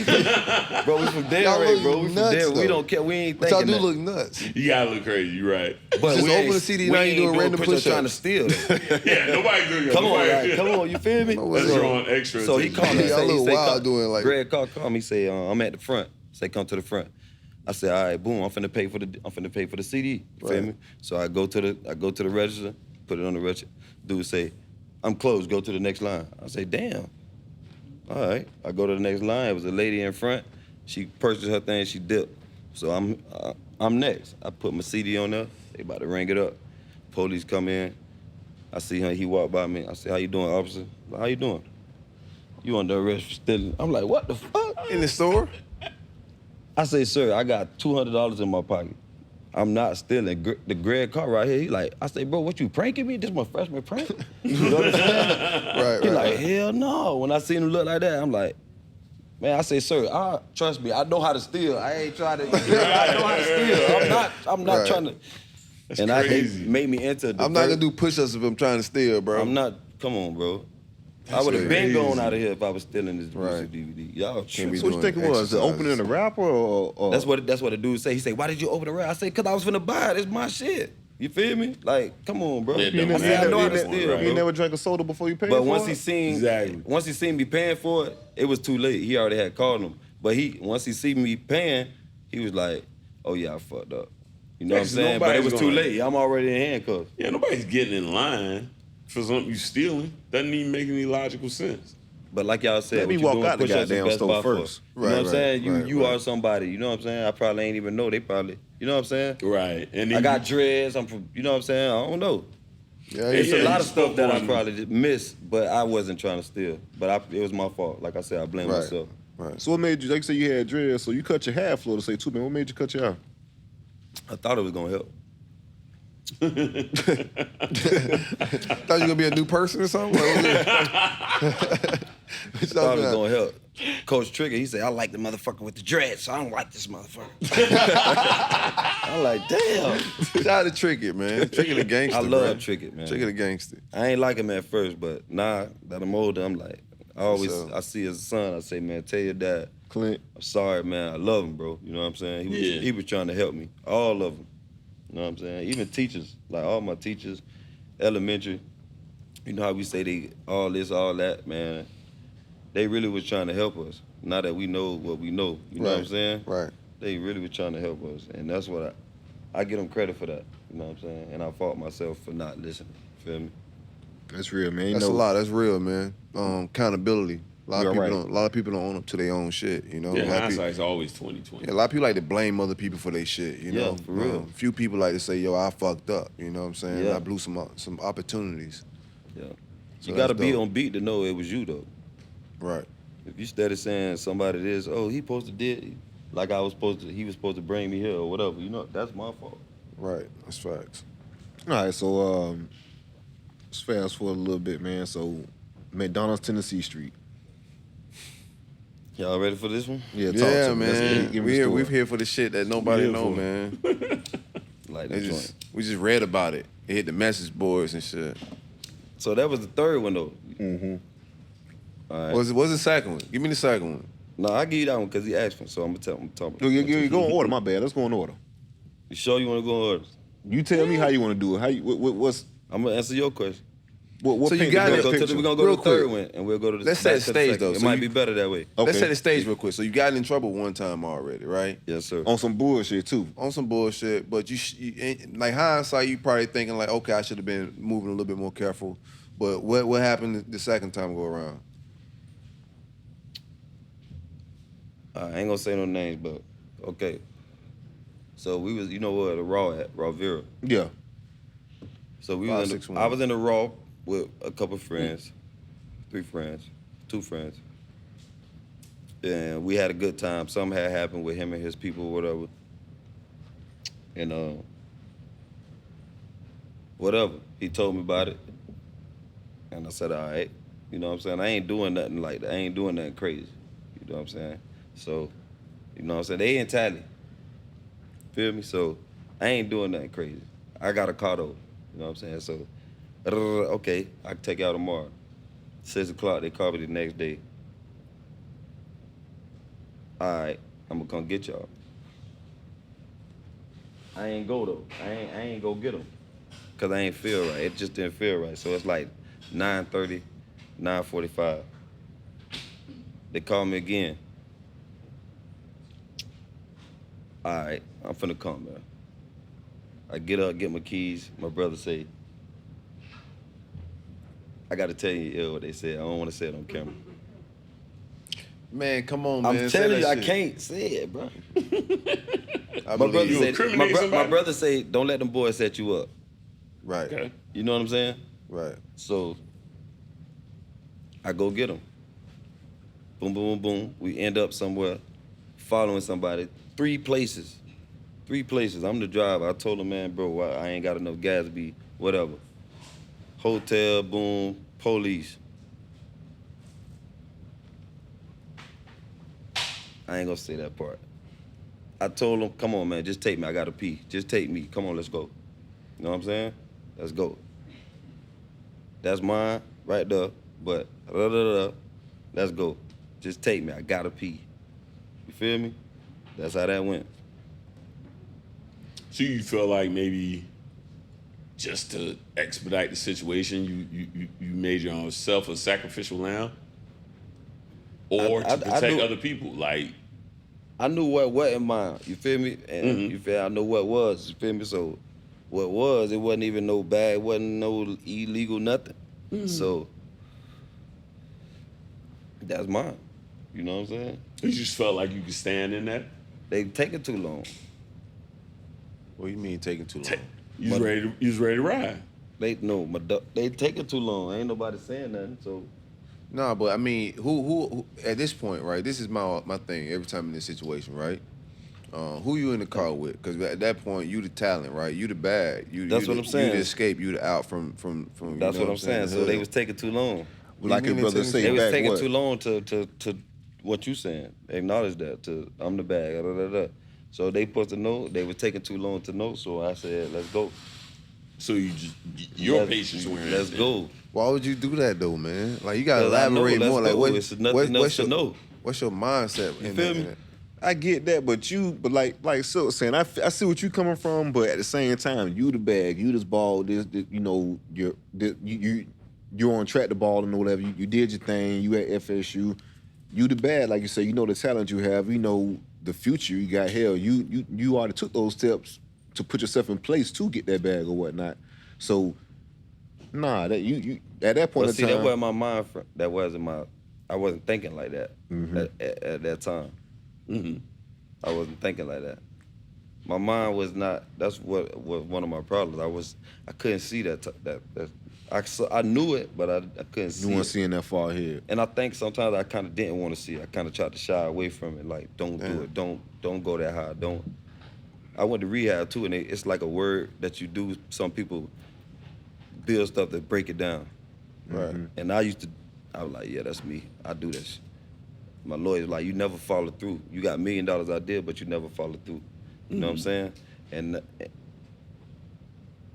we from Y'all Delray, look bro. We from nuts, there. We though. don't care. We ain't But y'all thinking do that. look nuts. You gotta look crazy. You right. But Just we open ain't- the CD, we now you ain't doing doing random push-ups trying to push-ups. steal it. Yeah, nobody doing that. Come on, Nobody- like, come on, you feel me? Come on, That's So- drawing extra. So he attention. called me. Y'all He look say, wild doing like- Greg called me. Say, I'm at the front. Say, come to the front. I said, all right, boom, I'm finna pay for the CD. You feel me? So I go to the register, put it on the register. Dude say, I'm closed, go to the next line. I say, damn. All right. I go to the next line. It was a lady in front. She purchased her thing, she dipped. So I'm next. I put my CD on there. They about to ring it up. Police come in. I see him, he walked by me. I say, how you doing, officer? How you doing? You under arrest for stealing. I'm like, what the fuck? In the store? I say, sir, I got $200 in my pocket. I'm not stealing. The Greg car right here, he like, I say, bro, what you pranking me? This my freshman prank? You know what I'm saying? He like, hell no. When I seen him look like that, I'm like, man, I say, sir, trust me, I know how to steal. I ain't trying to, I know how to steal. I'm not trying to. That's and crazy. they made me enter the I'm not gonna do push-ups if I'm trying to steal, bro. I'm not, come on, bro. I would have been going out of here if I was stealing this music DVD. Y'all can't be So what you think it was? The opening the rapper or? That's what the dude say. He say, why did you open the rap? I say, cause I was finna buy it. It's my shit. You feel me? Like, come on, bro. Yeah, You never drank a soda before you paid for it? But once he seen me paying for it, it was too late. He already had called him. But once he see me paying, he was like, oh yeah, I fucked up. You know what I'm saying? But it was too late. I'm already in handcuffs. Yeah, nobody's getting in line for something you stealing. Doesn't even make any logical sense. But like y'all said, Let me walk out the goddamn store first. You know what I'm saying? You are somebody. You know what I'm saying? I probably ain't even know. They probably, you know what I'm saying? Right. And I got dreads. I'm from, you know what I'm saying? I don't know. Yeah, It's a lot of stuff that I probably just missed, but I wasn't trying to steal. But it was my fault. Like I said, I blame myself. Right. So what made you, like you say you had dreads, so you cut your hair flow to say 2 man. What made you cut your hair? I thought it was gonna help. Thought you were gonna be a new person or something? I thought it was gonna help. Coach Trigger, he said, I like the motherfucker with the dreads, so I don't like this motherfucker. I'm like, damn. Shout out to Trickett, man. Trickett the gangster. I love man. Trickett, man. Trickett the gangster. I ain't like him at first, but now that I'm older, I'm like, I see his son, I say, man, tell your dad, Clint. I'm sorry, man, I love him, bro. You know what I'm saying? He was trying to help me, all of them. You know what I'm saying? Even teachers, like all my teachers, elementary, you know how we say they all this, all that, man. They really was trying to help us. Now that we know what we know, you know what I'm saying? Right. They really was trying to help us, and that's what I give them credit for that. You know what I'm saying? And I fault myself for not listening. Feel me? That's real, man. That's a lot. That's real, man. Accountability. A lot of people don't own up to their own shit, you know. Yeah, hindsight's always 20/20. A lot of people like to blame other people for their shit, you know. For real. Few people like to say, yo, I fucked up, you know what I'm saying? Yeah. I blew some opportunities. Yeah. So You gotta that's be dope. on beat to know it was you though. Right. If you steady saying somebody this, oh, he supposed to did, like he was supposed to bring me here or whatever, you know, that's my fault. Right. That's facts. All right, so let's fast forward a little bit, man. So McDonald's, Tennessee Street. Y'all ready for this one? Yeah, talk Yeah, to me. man. We're here for the shit that nobody know, man. Like They the just, joint. we just read about it. It hit the message boards and shit. So that was the third one though. Mm-hmm. All right. What's the second one? Give me the second one. No, I give you that one because he asked me, so I'm gonna tell him. You go in order. My bad. Let's go in order. You sure you want to go in order? You tell me how you want to do it. How you, what's I'm gonna answer your question. what So you paint got the it. better We're picture? gonna go Real to the third quick. one, and we'll go to the. Let's set back the to stage, second. though. It So might you- be better that way. Okay. Let's set the stage real quick. So you got in trouble one time already, right? Yes, sir. On some bullshit too. On some bullshit, but you ain't- like hindsight, you probably thinking like, okay, I should have been moving a little bit more careful. But what happened the second time go around? I ain't gonna say no names, but okay. So we was, you know where the Raw at, Raw Vera. Yeah. So we was 561. I was in the Raw with a couple friends, 2 friends. And we had a good time. Something had happened with him and his people or whatever. And whatever. He told me about it. And I said, all right. You know what I'm saying? I ain't doing nothing like that. I ain't doing nothing crazy. You know what I'm saying? So, you know what I'm saying? They in Tally. Feel me? So, I ain't doing nothing crazy. I got a car though. You know what I'm saying? So, okay, I can take you out tomorrow. 6 o'clock, they call me the next day. All right, I'm gonna come get y'all. I ain't go though. I ain't go get them. Cause I ain't feel right. It just didn't feel right. So it's like 9:30, 9:45. They call me again. all right, I'm finna come, man. I get up, get my keys. My brother say, I got to tell you what they said. I don't want to say it on camera. Man, come on, man. I'm telling you, I shit. can't say it, bro. I My brother believe you. said, my brother say, don't let them boys set you up. Right. Okay. You know what I'm saying? Right. So I go get them. Boom, boom, boom. We end up somewhere following somebody. 3 places. 3 places. I'm the driver. I told him, man, bro, I ain't got enough gas to be whatever. Hotel, boom, police. I ain't gonna say that part. I told him, come on, man, just take me. I gotta pee. Just take me. Come on, let's go. You know what I'm saying? Let's go. That's mine right there, but let's go. Just take me. I gotta pee. You feel me? That's how that went. So you feel like maybe just to expedite the situation, you made yourself a sacrificial lamb, or to protect other people? Like, I knew what in mind. You feel me? And you feel I know what was. You feel me? So what was? It wasn't even no bad. It wasn't no illegal nothing. So that's mine. You know what I'm saying? you just felt like you could stand in that. They taking too long. What do you mean taking too long? You was ready to ride. They taking too long. Ain't nobody saying nothing. So Nah, but I mean, who at this point, right? This is my thing every time in this situation, right? Who you in the car with? Because at that point, you the talent, right? You the bag. That's what I'm saying. You the escape. You the out from. that's what I'm saying. So they was taking too long. Like your brother say, They was back taking what? too long to what you saying. Acknowledge that. I'm the bag. Da, da, da. So they supposed to know. They was taking too long to know. So I said, let's go. So your patience wearing. Let's go. Why would you do that though, man? Like you gotta 'Cause I know, elaborate let's more. Like go. what? It's nothing else to know. What's your mindset? You in feel that- me? I get that, but like Silk saying, I see what you coming from, but at the same time, you the bag, you this ball, this you know, you're on track the ball and whatever. You did your thing. You at FSU. You the bag, like you say. You know the talent you have. You know the future you got. Hell, you already took those steps to put yourself in place to get that bag or whatnot. So, nah, that you at that point But in see, time, that wasn't my mind. That wasn't my. I wasn't thinking like that at that time. I wasn't thinking like that. My mind was not. That's what was one of my problems. I couldn't see that. I knew it, but I couldn't see. you weren't it. seeing that far ahead. And I think sometimes I kind of didn't want to see it. I kind of tried to shy away from it. Like, don't do it. Don't go that high. Don't. I went to rehab too, and it's like a word that you do. Some people build stuff that break it down. Right. And I was like, yeah, that's me. I do that shit. My lawyer's like, you never follow through. You got $1 million idea, but you never follow through. You know what I'm saying? And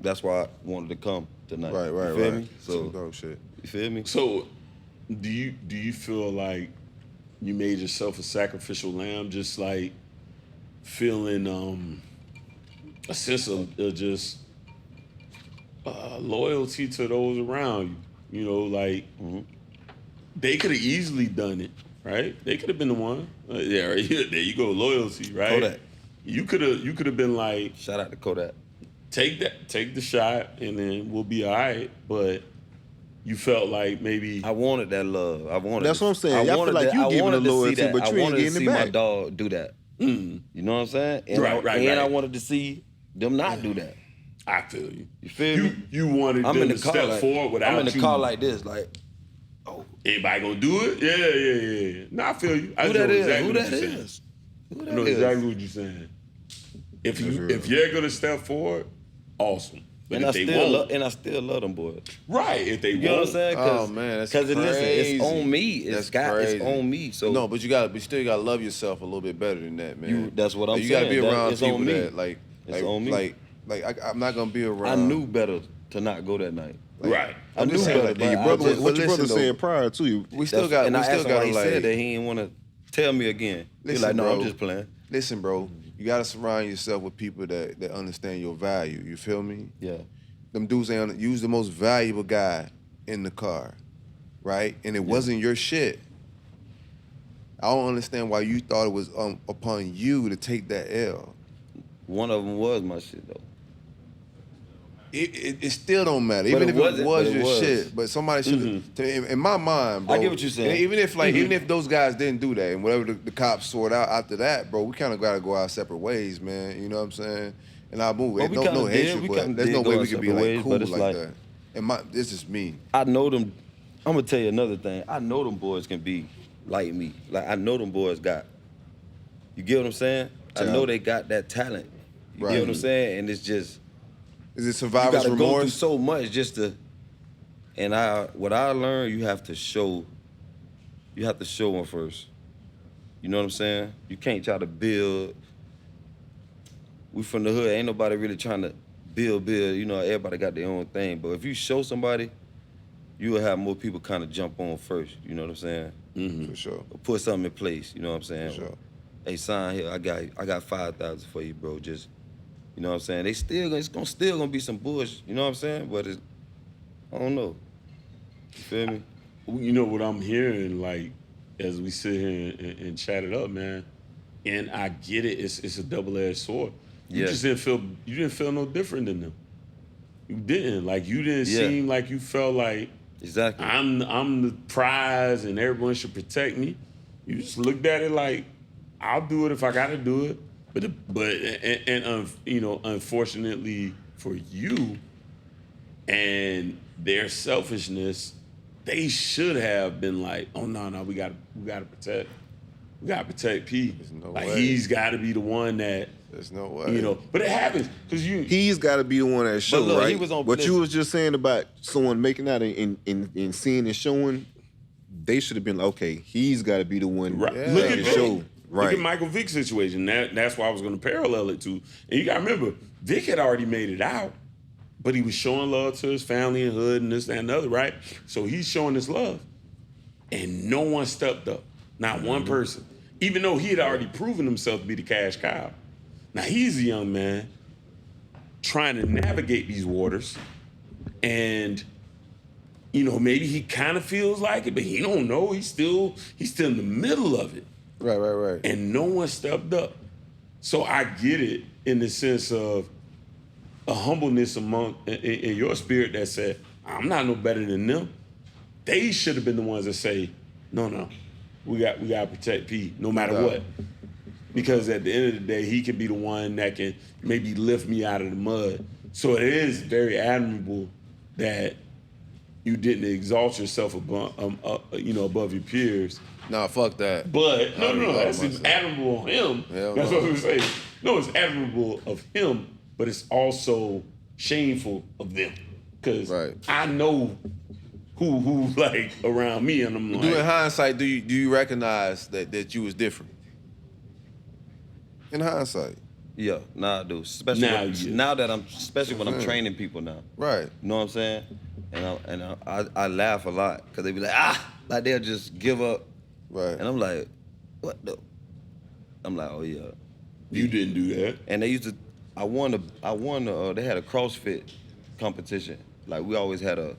that's why I wanted to come tonight. Right. You feel me? So So, dope shit. you feel me? So, do you feel like you made yourself a sacrificial lamb, just like feeling a sense of just loyalty to those around you? You know, like they could have easily done it, right? They could have been the one. Yeah, right. There you go, loyalty, right? Kodak. You could have been like, Shout out to Kodak. take the shot, and then we'll be all right. But you felt like maybe I wanted that love. That's what I'm saying. Y'all feel like you giving the loyalty, but you ain't getting it I wanted to see back. my dog do that. You know what I'm saying? And Right. I wanted to see them not do that. I feel you. You feel me? You wanted I'm them in the to car step like, forward without I'm in the you. car like this, like, Everybody gonna do it? Yeah. No, I feel you. I who know that is? exactly Who what that you're saying. is? Who I that know is? exactly what you're saying. If you're gonna step forward, awesome. But And if they won't, I still love them boys. right? If they You know what I'm won't, saying? Oh man, that's Because crazy. listen, it's on me. It's crazy. on me. So no, but you still gotta love yourself a little bit better than that, man. that's what I'm You gotta be saying. around It's on people me. that It's on me. I'm not gonna be around. I knew better to not go that night. right? I knew just saying, better. like, but Your I brother, just- what your brother listen, said though. prior to you. We still got. And We I still asked him why got he like. said that. He didn't want to tell me again. He's Listen, like, no, bro. I'm just playing. Listen, bro. You gotta surround yourself with people that understand your value. You feel me? Yeah. Them dudes ain't use the most valuable guy in the car, right? And it wasn't your shit. I don't understand why you thought it was upon you to take that L. one of them was my shit though. It still don't matter. But Even if it it was wasn't, your but it was. shit. But somebody should in my mind, bro. I get what you're saying. Even if even if those guys didn't do that and whatever the cops sort out after that, bro, we kind of got to go our separate ways, man. You know what I'm saying? And I move. But we No kinda did. hatred, We but kinda there's did no go way our we could be separate like ways, cool but it's like like- that. And this is me. I know them. I'm gonna tell you another thing. I know them boys can be like me. Like I know them boys got. You get what I'm saying? I know they got that talent. You Right. get what I'm saying? And it's just Is it you survivor's gotta go through remorse? so much just to. And what I learned, you have to show. You have to show them first. You know what I'm saying? You can't try to build. We from the hood. Ain't nobody really trying to build. You know, everybody got their own thing. But if you show somebody, you will have more people kind of jump on first. You know what I'm saying? For sure. Or put something in place. You know what I'm saying? For sure. Hey, sign here. I got 5,000 for you, bro. Just, you know what I'm saying? It's still gonna be some bullshit. You know what I'm saying? But I don't know. You feel me? You know what I'm hearing, like, as we sit here and chat it up, man. And I get it. It's a double-edged sword. You Yeah. just didn't feel no different than them. You didn't. Like, you didn't Yeah. seem like you felt like Exactly. I'm the prize and everyone should protect me. You just looked at it like, I'll do it if I gotta do it. Unfortunately for you and their selfishness, they should have been like, oh no, we gotta protect P. There's no like way. he's gotta be the one that, There's no way. you know. But it happens because He's got to be the one that show, look, right? he was on- what you listen. was just saying about someone making out and seeing and showing, they should have been like, okay, he's got to be the one Right. Yeah. Look that at can show. Vic. Right. Look at Michael Vick's situation. That's why I was going to parallel it to. And you got to remember, Vic had already made it out, but he was showing love to his family and hood and this, that, and the other, right? So he's showing his love. And no one stepped up. Not one person. Even though he had already proven himself to be the cash cow. Now he's a young man trying to navigate these waters. And, you know, maybe he kind of feels like it, but he don't know. He's still in the middle of it. Right. And no one stepped up. So I get it in the sense of a humbleness in your spirit that said, I'm not no better than them. They should have been the ones that say, no, we got to protect P no matter what. Because at the end of the day, he can be the one that can maybe lift me out of the mud. So it is very admirable that you didn't exalt yourself above your peers. Nah, fuck that. But no, that's myself. admirable of him. Hell That's no. what we say. No, it's admirable of him, but it's also shameful of them. Because Right. I know who like around me, and I'm Do in like, hindsight, do you recognize that you was different? In hindsight. Yeah, nah, I do. Especially Now when, you do. now that especially when I'm training people now. Right. You know what I'm saying? And I laugh a lot because they be like, like they'll just give up. Right. And I'm like, what the? I'm like, oh yeah. you didn't do that. And they used to, they had a CrossFit competition. Like we always had a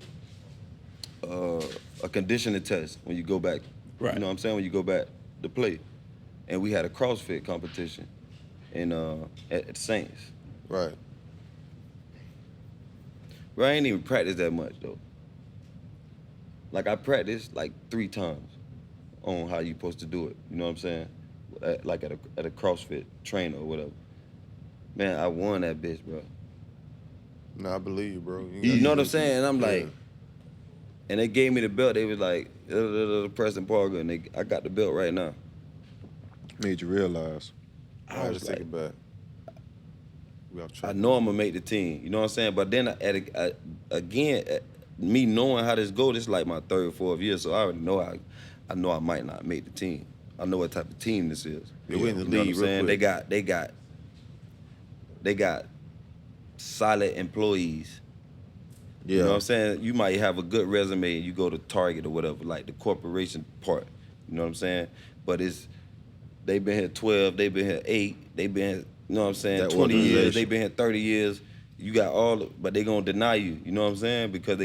conditioning test when you go back. Right. You know what I'm saying? When you go back to play. And we had a CrossFit competition at Saints. Right. Bro, I ain't even practiced that much though. Like I practiced like 3 times on how you supposed to do it. You know what I'm saying? Like at a CrossFit trainer or whatever. Man, I won that bitch, bro. Nah, I believe you, bro. You know what I'm saying? And I'm Yeah. like, and they gave me the belt. They was like, Preston Parker, and I got the belt right now. Made you realize. I had to was take like, it back. We off track. I know I'm gonna make the team. You know what I'm saying? But then again, me knowing how this goes, this is like my 3rd, 4th year, so I already know I know I might not make the team. I know what type of team this is. Yeah, we in the You know what league I'm real saying? quick. They got solid employees. Yeah. You know what I'm saying? You might have a good resume and you go to Target or whatever, like the corporation part. You know what I'm saying? But they've been here 12, they've been here 8, they've been here, you know what I'm saying, That 20 years, organization. they've been here 30 years. You got but they gonna deny you, you know what I'm saying? Because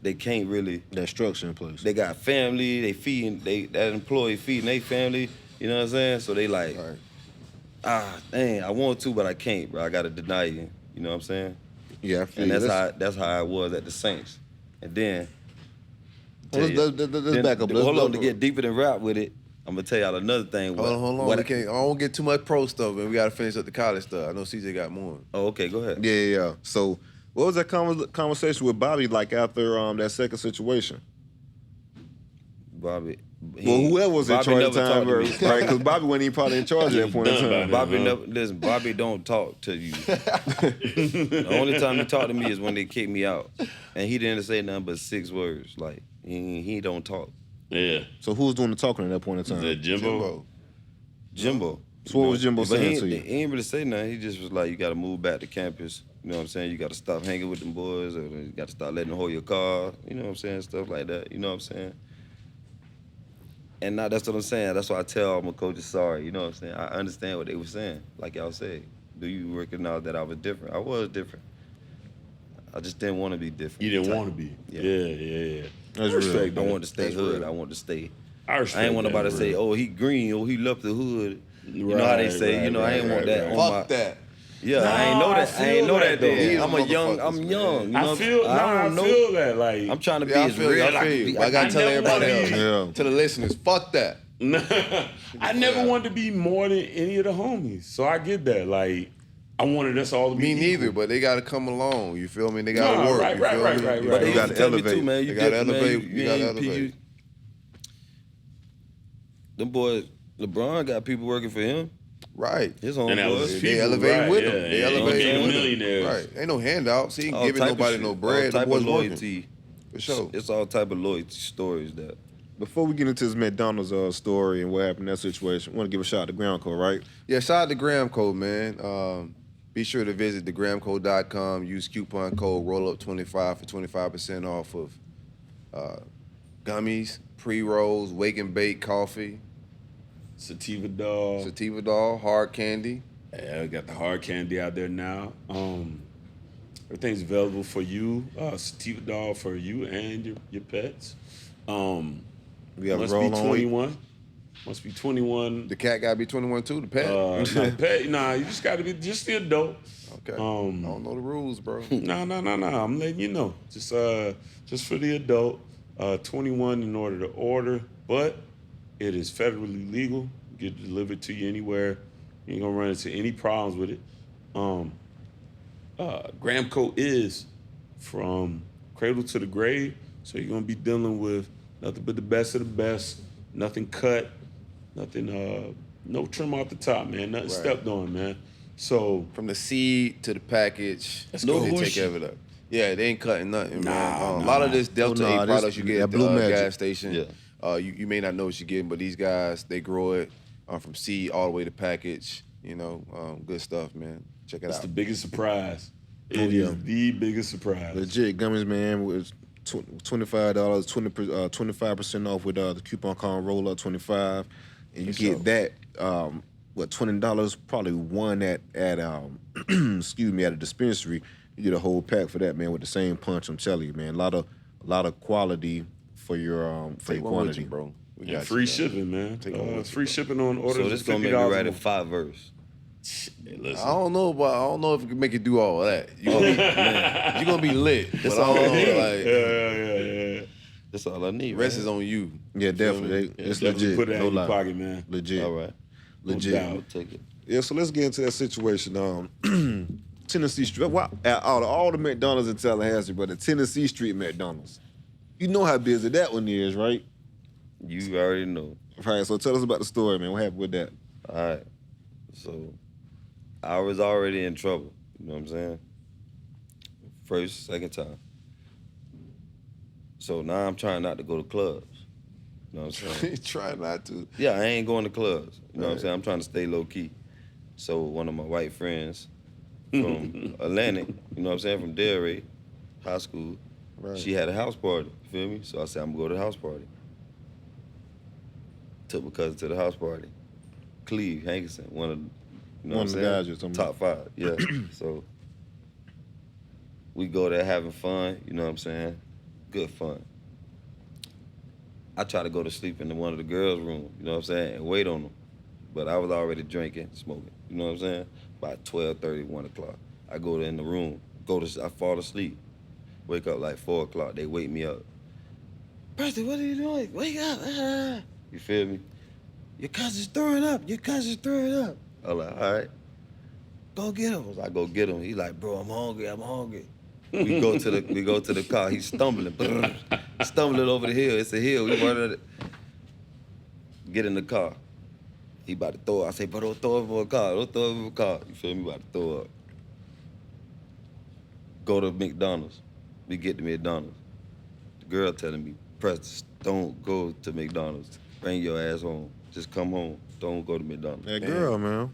they can't really, That structure in place. they got family, that employee feeding their family, you know what I'm saying? So they like, Right. dang, I want to, but I can't, bro. I gotta deny you. You know what I'm saying? Yeah, I feel And you. that's how I was at the Saints. And then Let's back up. Hold on, to get deeper than rap with it, I'm gonna tell y'all another thing. Hold on. I don't get too much pro stuff, man. We gotta finish up the college stuff. I know CJ got more. Oh, okay, go ahead. Yeah. So, what was that conversation with Bobby like after that second situation? Bobby. Whoever was in charge at the time, right? Because Bobby wasn't even probably in charge at that point in time. Bobby don't talk to you. The only time he talked to me is when they kicked me out, and he didn't say nothing but 6 words. Like he don't talk. Yeah. So who was doing the talking at that point in time? Is that Jimbo? Jimbo. So what was Jimbo saying to you? He ain't really say nothing. He just was like, you got to move back to campus. You know what I'm saying? You got to stop hanging with them boys, or you got to start letting them hold your car. You know what I'm saying? Stuff like that. You know what I'm saying? And now that's what I'm saying. That's why I tell all my coaches sorry. You know what I'm saying? I understand what they were saying. Like y'all said, do you recognize that I was different? I was different. I just didn't want to be different. You didn't want to be. Yeah. That's respect, real. I wanted to stay hood. I wanted to stay. I respect ain't want that, nobody to say, oh, he green, oh, he left the hood. You know how they say, you know, I ain't want that on my... Fuck that. Yeah, Nah, I ain't know that. I ain't know that though. These I'm young. motherfuckers, You know, I feel that. Like, I'm trying to be Yeah, I as feel real you. as I can be. I gotta tell never everybody wanna else, be- to the listeners, fuck that. I never wanted to be more than any of the homies. So I get that. Like, I wanted us all to be Me neither, equal. but they gotta come along. You feel me? They gotta work. Right. You feel me? But they You gotta gotta tell me elevate. too, man. You gotta elevate. You gotta ain't elevate. Them boys, LeBron got people working for him. Right. His own And that was boys. his They people, elevate right, with yeah, them. They yeah. elevate He became with them. millionaires. Right. Ain't no handouts. He ain't All giving type of nobody shit. no All bread. The type boys of working. loyalty. For sure. It's all type of loyalty stories that. Before we get into this McDonald's story and what happened in that situation, I want to give a shout out to Ground Code, right? Yeah, shout out to Graham Code, man. Be sure to visit thegramcode.com. Use coupon code ROLLUP25 for 25% off of gummies, pre-rolls, wake and bake coffee, Sativa Dog. sativa doll, hard candy. Yeah, we got the hard candy out there now. Everything's available for you. Sativa Dog for you and your pets. We have Must roll be on week. 21. Must be 21. The cat gotta be 21 too. The pet. You just got to be just the adult. Okay. I don't know the rules, bro. No. I'm letting you know. Just for the adult, 21 in order to order, but it is federally legal. Get delivered to you anywhere. You ain't gonna run into any problems with it. Gramco is from cradle to the grave, so you're gonna be dealing with nothing but the best of the best. Nothing cut, nothing. No trim off the top, man. Nothing stepped on, man. So From the seed to the package, go. they take Bullshit. care of it up. Yeah, they ain't cutting nothing, man. Nah, A lot of this Delta Oh, nah, 8 this- products you get yeah, at the Blue Magic. gas station, Yeah. you may not know what you're getting, but these guys, they grow it from seed all the way to package. You know, good stuff, man. Check it it's out. the biggest surprise. It Oh, yeah. is the biggest surprise. Legit gummies, man, was $25, 25% off with the coupon code ROLLUP25, and you get that $20 probably one at excuse me, at a dispensary. You get a whole pack for that, man, with the same punch. I'm telling you, man, a lot of quality for your Take one with quantity, you, bro. We And got free you, shipping, man. Take one with you, Free bro. shipping on orders. So this of gonna make me $50 write or a 5 verse. more. Hey, I listen. don't know, but I don't know if it can make you do all that. You gonna be lit. But I don't know, like Yeah. That's all I need. the rest man. is on you. Yeah, definitely. It's Definitely legit. put that No in your lie. pocket, man. Legit. All right. Legit. doubt. I'll take it. Yeah, so let's get into that situation. Tennessee Street. Out of all the McDonald's in Tallahassee, but the Tennessee Street McDonald's. You know how busy that one is, right? You already know. Right, so tell us about the story, man. What happened with that? All right. So I was already in trouble. You know what I'm saying? First, second time. So now I'm trying not to go to clubs. You know what I'm saying? Try not to. Yeah, I ain't going to clubs. You know what I'm saying? I'm trying to stay low key. So one of my white friends from Atlantic, you know what I'm saying, from Delray High School, Right. she had a house party. You feel me? So I said, I'm gonna go to the house party. Took my cousin to the house party. Cleve Hankerson, one of, you know One what of I'm the saying? guys you're talking Top 5, yeah. So we go there having fun, you know what I'm saying? Good fun. I try to go to sleep in one of the girls' room, you know what I'm saying, and wait on them. but I was already drinking, smoking. You know what I'm saying? About 12:30, 1 o'clock. I go in the room, I fall asleep. Wake up like 4 o'clock. They wake me up. Preston, what are you doing? Wake up. You feel me? Your cousin's throwing up. Your cousin's throwing up. I'm like, all right. Go get him. I go get him. He like, bro, I'm hungry. We go to the car. He's stumbling. Stumbling over the hill. It's a hill. We run it. Get in the car. He about to throw up. I say, bro, don't throw up for a car. Don't throw up for a car. You feel me? About to throw up. Go to McDonald's. We get to McDonald's. The girl telling me, Preston, don't go to McDonald's. Bring your ass home. Just come home. Don't go to McDonald's. That girl, man.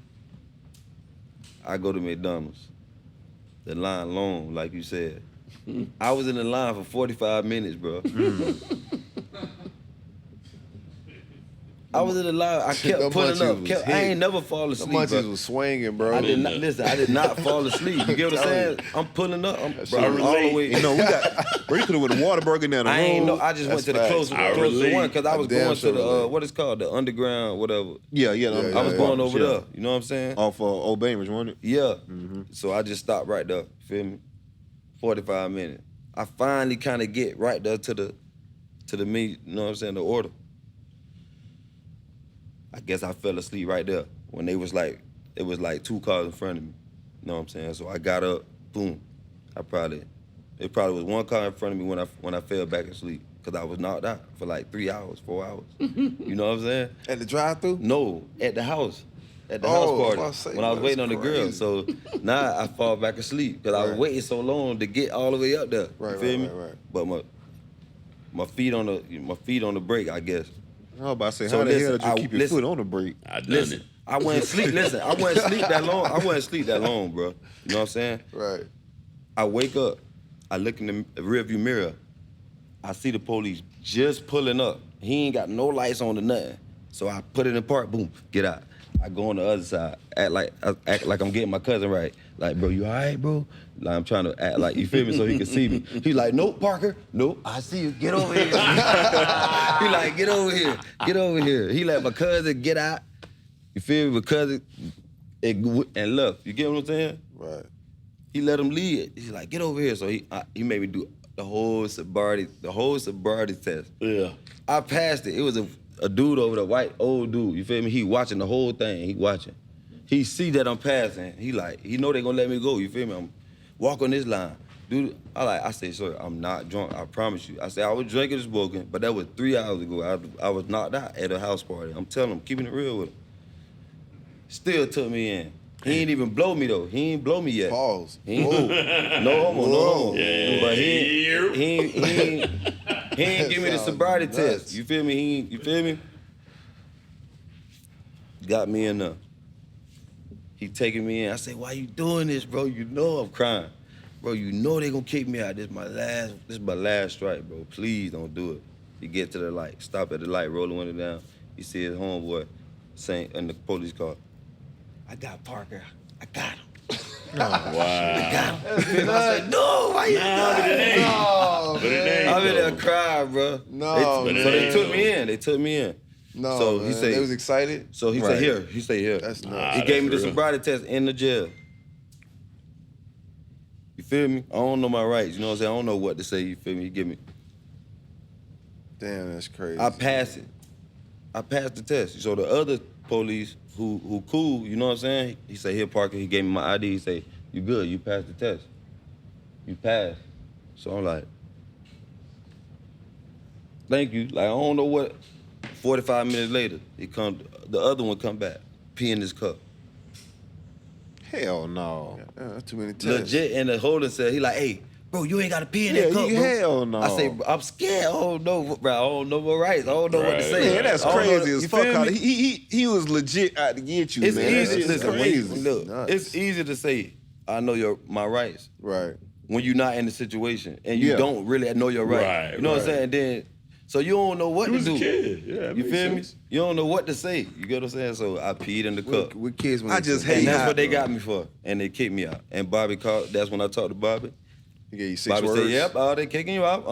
I go to McDonald's. The line long, like you said. I was in the line for 45 minutes, bro. I was in the line. I kept pulling up. I ain't never fall asleep. The munchies was swinging, bro. I did not fall asleep. You get what I'm saying? I'm pulling up. I'm all the way. You know, bro, you could have went to Whataburger down the road. I ain't know. I just went to the closest one because I was going to the what is called the underground, whatever. Yeah. I was going over there. You know what I'm saying? Off Old Bainbridge, wasn't it? Yeah. So I just stopped right there. Feel me? 45 minutes. I finally kind of get right there to the meat. You know what I'm saying? The order. I guess I fell asleep right there when it was like 2 cars in front of me. You know what I'm saying? So I got up, boom. It probably was 1 car in front of me when I fell back asleep because I was knocked out for like 3 hours, 4 hours. You know what I'm saying? At the drive-thru? No, at the house. At the house party when I was waiting on the girl. crazy. So now I fall back asleep because I was waiting so long to get all the way up there. You feel me? Right. But my feet on the brake, I guess. I was about to say, So how the hell listen, did you keep your foot on the brake? I done it. I wasn't sleep. Listen, I wasn't sleep that long. I wasn't sleep that long, bro. You know what I'm saying? Right. I wake up. I look in the rearview mirror. I see the police just pulling up. He ain't got no lights on or nothing. So I put it in park. Boom, get out. I go on the other side. Act like I'm getting my cousin right. Like, bro, you all right, bro? Like, I'm trying to act like, you feel me, so he can see me. He like, nope, Parker. Nope, I see you. Get over here. He like, get over here. Get over here. He let my cousin get out. You feel me? My cousin, and look, you get what I'm saying? Right. He let him lead. He's like, get over here. So he made me do the whole sobriety test. Yeah. I passed it. It was a dude over there, white old dude. You feel me? He watching the whole thing. He watching. He see that I'm passing. He know they gonna let me go. You feel me? I'm walk on this line. Dude, I say, sir, I'm not drunk. I promise you. I said I was drinking and smoking, but that was 3 hours ago. I was knocked out at a house party. I'm telling him, keeping it real with him. Still took me in. He ain't even blow me though. He ain't blow me yet. Pause. He ain't, no homo. Yeah. But he ain't give me the sobriety test. You feel me? You feel me? Got me in there. He taking me in. I say, why you doing this, bro? You know I'm crying. Bro, you know they gonna kick me out. This is my last strike, bro. Please don't do it. He get to the light, stop at the light, roll the window down. He see his homeboy saying in the police car, I got Parker. I got him. Wow. I got him. I said, no, why you But it ain't. I'm in there crying, bro. No, So they took me in. No, So man. he said, they was excited. So he said, here. He said, here. That's nuts. He gave me the real. sobriety test in the jail. You feel me? I don't know my rights. You know what I'm saying? I don't know what to say. You feel me? He give me. Damn, that's crazy. I passed it. I passed the test. So the other police who cool, you know what I'm saying? He said, here, Parker. He gave me my ID. He said, you good. You passed the test. You passed. So I'm like, thank you. Like, I don't know what. 45 minutes later, the other one come back, pee in his cup. Hell no. Yeah, that's too many tests. Legit, and the holder said, he like, hey, bro, you ain't got to pee in that cup, bro. Hell no. I say, I'm scared. I don't know, bro. I don't know my rights. I don't know what to say. Man, that's I don't know- crazy as you fuck. feel me? He was legit out to get you, It's man. easy. That shit's Listen, crazy. look, Nuts. it's easy to say, I know my rights Right. when you're not in the situation and you Yeah. don't really know your rights. Right, you know what I'm right. saying? Then, so you don't know what He to was do. a kid. Yeah, that You makes feel sense. me? You don't know what to say. You get what I'm saying? So I peed in the cup. With kids when I they just say, hate And that's how- what they got me for. And they kicked me out. And Bobby called, that's when I talked to Bobby. He gave you 6 Bobby words. said, yep, they kicking you out.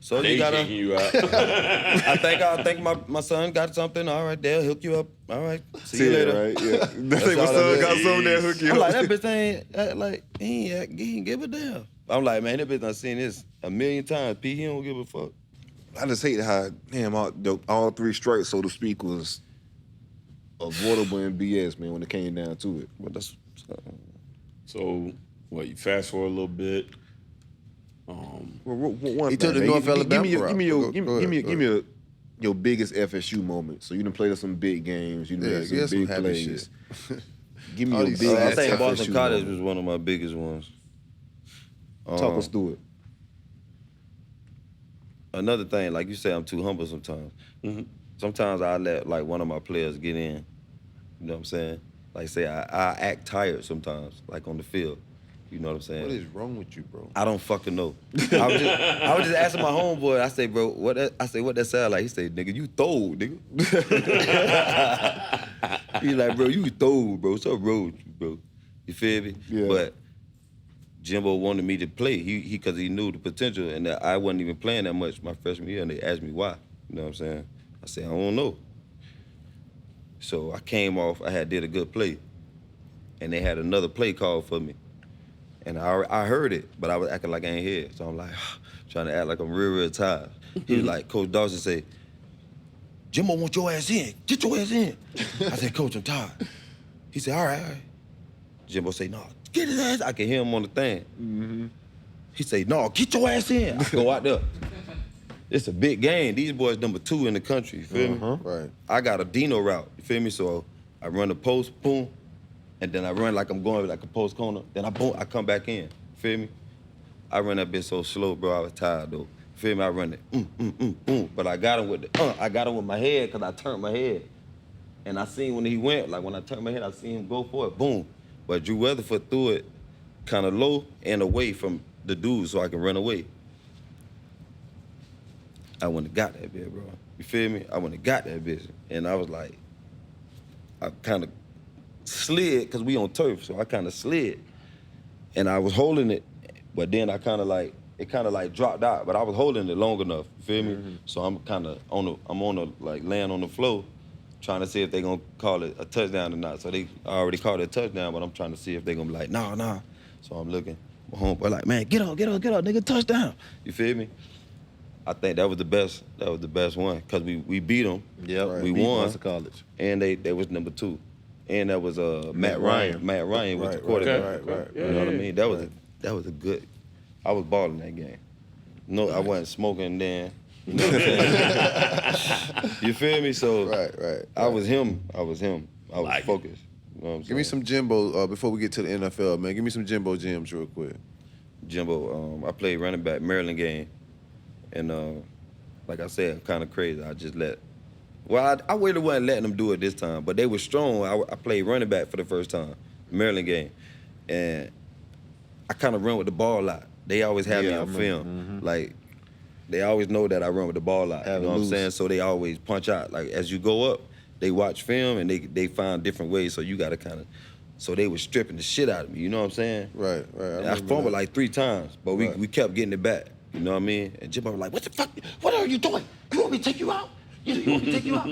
So They you gotta. kicking you out. I think my son got something. All right, they'll hook you up. All right, see you later. Right? Yeah. I think my all son it got is. something that hook you I'm up. like, that bitch ain't like he ain't give a damn. I'm like, man, that bitch done seen this a million times. P, he don't give a fuck. I just hate how damn all 3 strikes, so to speak, was avoidable in BS, man, when it came down to it. But that's So, what, you fast forward a little bit. One He took thing, the man. North Alabama Give me route. Go ahead. your biggest FSU moment. So you done played some big games. You done Yeah, made get some some big happy plays. shit. Give me All your these biggest I think FSU Boston College moment. was one of my biggest ones. Talk us through it. Another thing, like you say, I'm too humble sometimes. Mhm. Sometimes I let like one of my players get in. You know what I'm saying? Like say I act tired sometimes, like on the field. You know what I'm saying? What is wrong with you, bro? I don't fucking know. I was just asking my homeboy. I say, bro, what that sound like? He say, nigga, you throwed, nigga. He like, bro, you throwed, bro. What's up, bro? Bro, you feel me? Yeah. But Jimbo wanted me to play. He cause he knew the potential, and that I wasn't even playing that much my freshman year. And they asked me why. You know what I'm saying? I said, I don't know. So I came off. I had did a good play, and they had another play called for me. And I heard it, but I was acting like I ain't hear it. So I'm like, trying to act like I'm real tired. He was like, Coach Dawson say, Jimbo want your ass in. Get your ass in. I said, Coach, I'm tired. He said, all right. Jimbo say, no, get his ass. I can hear him on the thing. Mm-hmm. He say, no, get your ass in. I go out there. It's a big game. These boys number 2 in the country, you feel me? Right. I got a Dino route, you feel me? So I run the post, boom, and then I run like I'm going like a post corner. Then I come back in. Feel me? I run that bitch so slow, bro. I was tired though. Feel me? I run it, boom. But I got him with my head because I turned my head. And I seen when he went, like when I turned my head, I seen him go for it, boom. But Drew Weatherford threw it kind of low and away from the dude so I can run away. I wouldn't have got that bitch, bro. You feel me? I wouldn't have got that bitch. And I was like, I kind of slid, because we on turf, so I kind of slid. And I was holding it, but then it kind of like dropped out, but I was holding it long enough, you feel me? Mm-hmm. So I'm kind of laying on the floor, trying to see if they gonna call it a touchdown or not. So they already called it a touchdown, but I'm trying to see if they gonna be like, nah. So I'm looking, my homeboy like, man, get up, nigga, touchdown. You feel me? I think that was the best one, because we beat them. Yeah, we beat won. Boston College. And they was number 2. And that was Matt Ryan. Matt Ryan was the quarterback. Right. You know what I mean? That was a good. I was balling that game. No, I wasn't smoking then. You know what I'm saying? You feel me? So Right. I was him. I was Like it. focused. You know what I'm saying? Give me some Jimbo before we get to the NFL, man. Give me some Jimbo gems real quick. Jimbo. I played running back Maryland game, and like I said, I'm kind of crazy. I just let. Well, I really wasn't letting them do it this time, but they were strong. I played running back for the first time, Maryland game, and I kind of run with the ball a lot. They always have me on film. Mm-hmm. Like, they always know that I run with the ball a lot. You know what I'm saying? So they always punch out. Like, as you go up, they watch film and they find different ways, so you got to kind of. So they was stripping the shit out of me, you know what I'm saying? Right. I fumbled like 3 times, but we kept getting it back. You know what I mean? And Jimbo was like, what the fuck? What are you doing? You want me to take you out? You want me to take you out?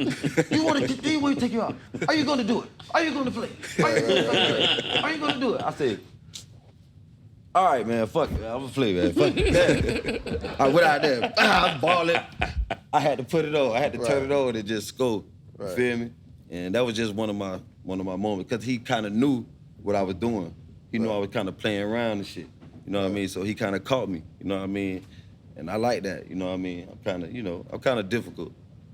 You want me to take you out? Are you going to do it? Are you going to play? Are you going to do it? I said, all right, man, fuck it. I'm going to play, man. Fuck it. I went out there. I'm balling. I had to put it on. I had to turn it on and just score. You feel me? And that was just one of my moments, because he kind of knew what I was doing. He knew I was kind of playing around and shit. You know what I mean? So he kind of caught me. You know what I mean? And I like that. You know what I mean? I'm kind of difficult.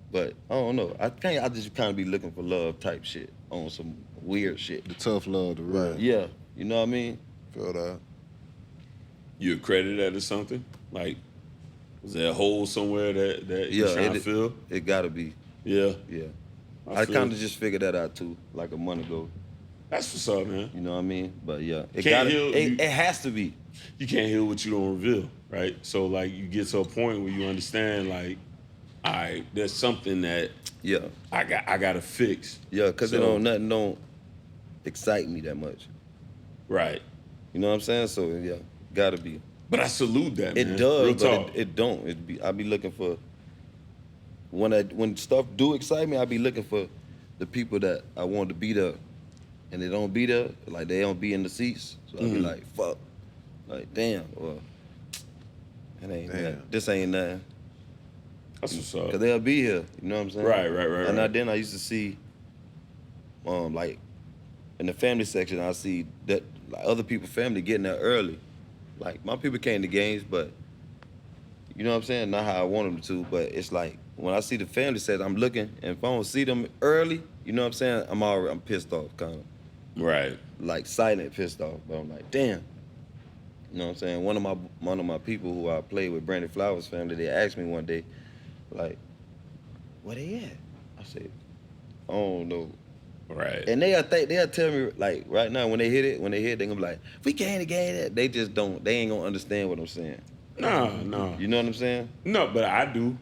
But I don't know. I just kind of be looking for love type shit on some weird shit. The tough love, the real. Yeah, you know what I mean? Feel that. You accredited that or something? Like, was there a hole somewhere that you're trying to fill? It gotta be. Yeah. I kind of just figured that out too, like a month ago. That's what's up, man. You know what I mean? But yeah, It has to be. You can't heal what you don't reveal, right? So, like, you get to a point where you understand, like, all right, there's something that I got to fix. Yeah, because nothing don't excite me that much. Right. You know what I'm saying? So yeah, gotta be. But I salute that, man. It does, Real but talk. it don't. I be looking for when stuff do excite me. I be looking for the people that I want to be there, and they don't be there. Like they don't be in the seats. So I be like, fuck, like damn, well, this ain't nothing. That's what's up. Cause they'll be here. You know what I'm saying? Right. And then I used to see, like, in the family section, I see that like other people's family getting there early. Like my people came to games, but you know what I'm saying? Not how I want them to, but it's like when I see the family set, I'm looking, and if I don't see them early, you know what I'm saying? I'm pissed off, kind of. Right. Like silent pissed off, but I'm like, damn. You know what I'm saying? One of my people who I played with, Brandon Flowers' family, they asked me one day, like, where they at? I said, I don't know. Right. And they'll tell me, like, right now, when they hit it, they're gonna be like, we can't get it. They just don't, they ain't gonna understand what I'm saying. No. You know what I'm saying? No, but I do.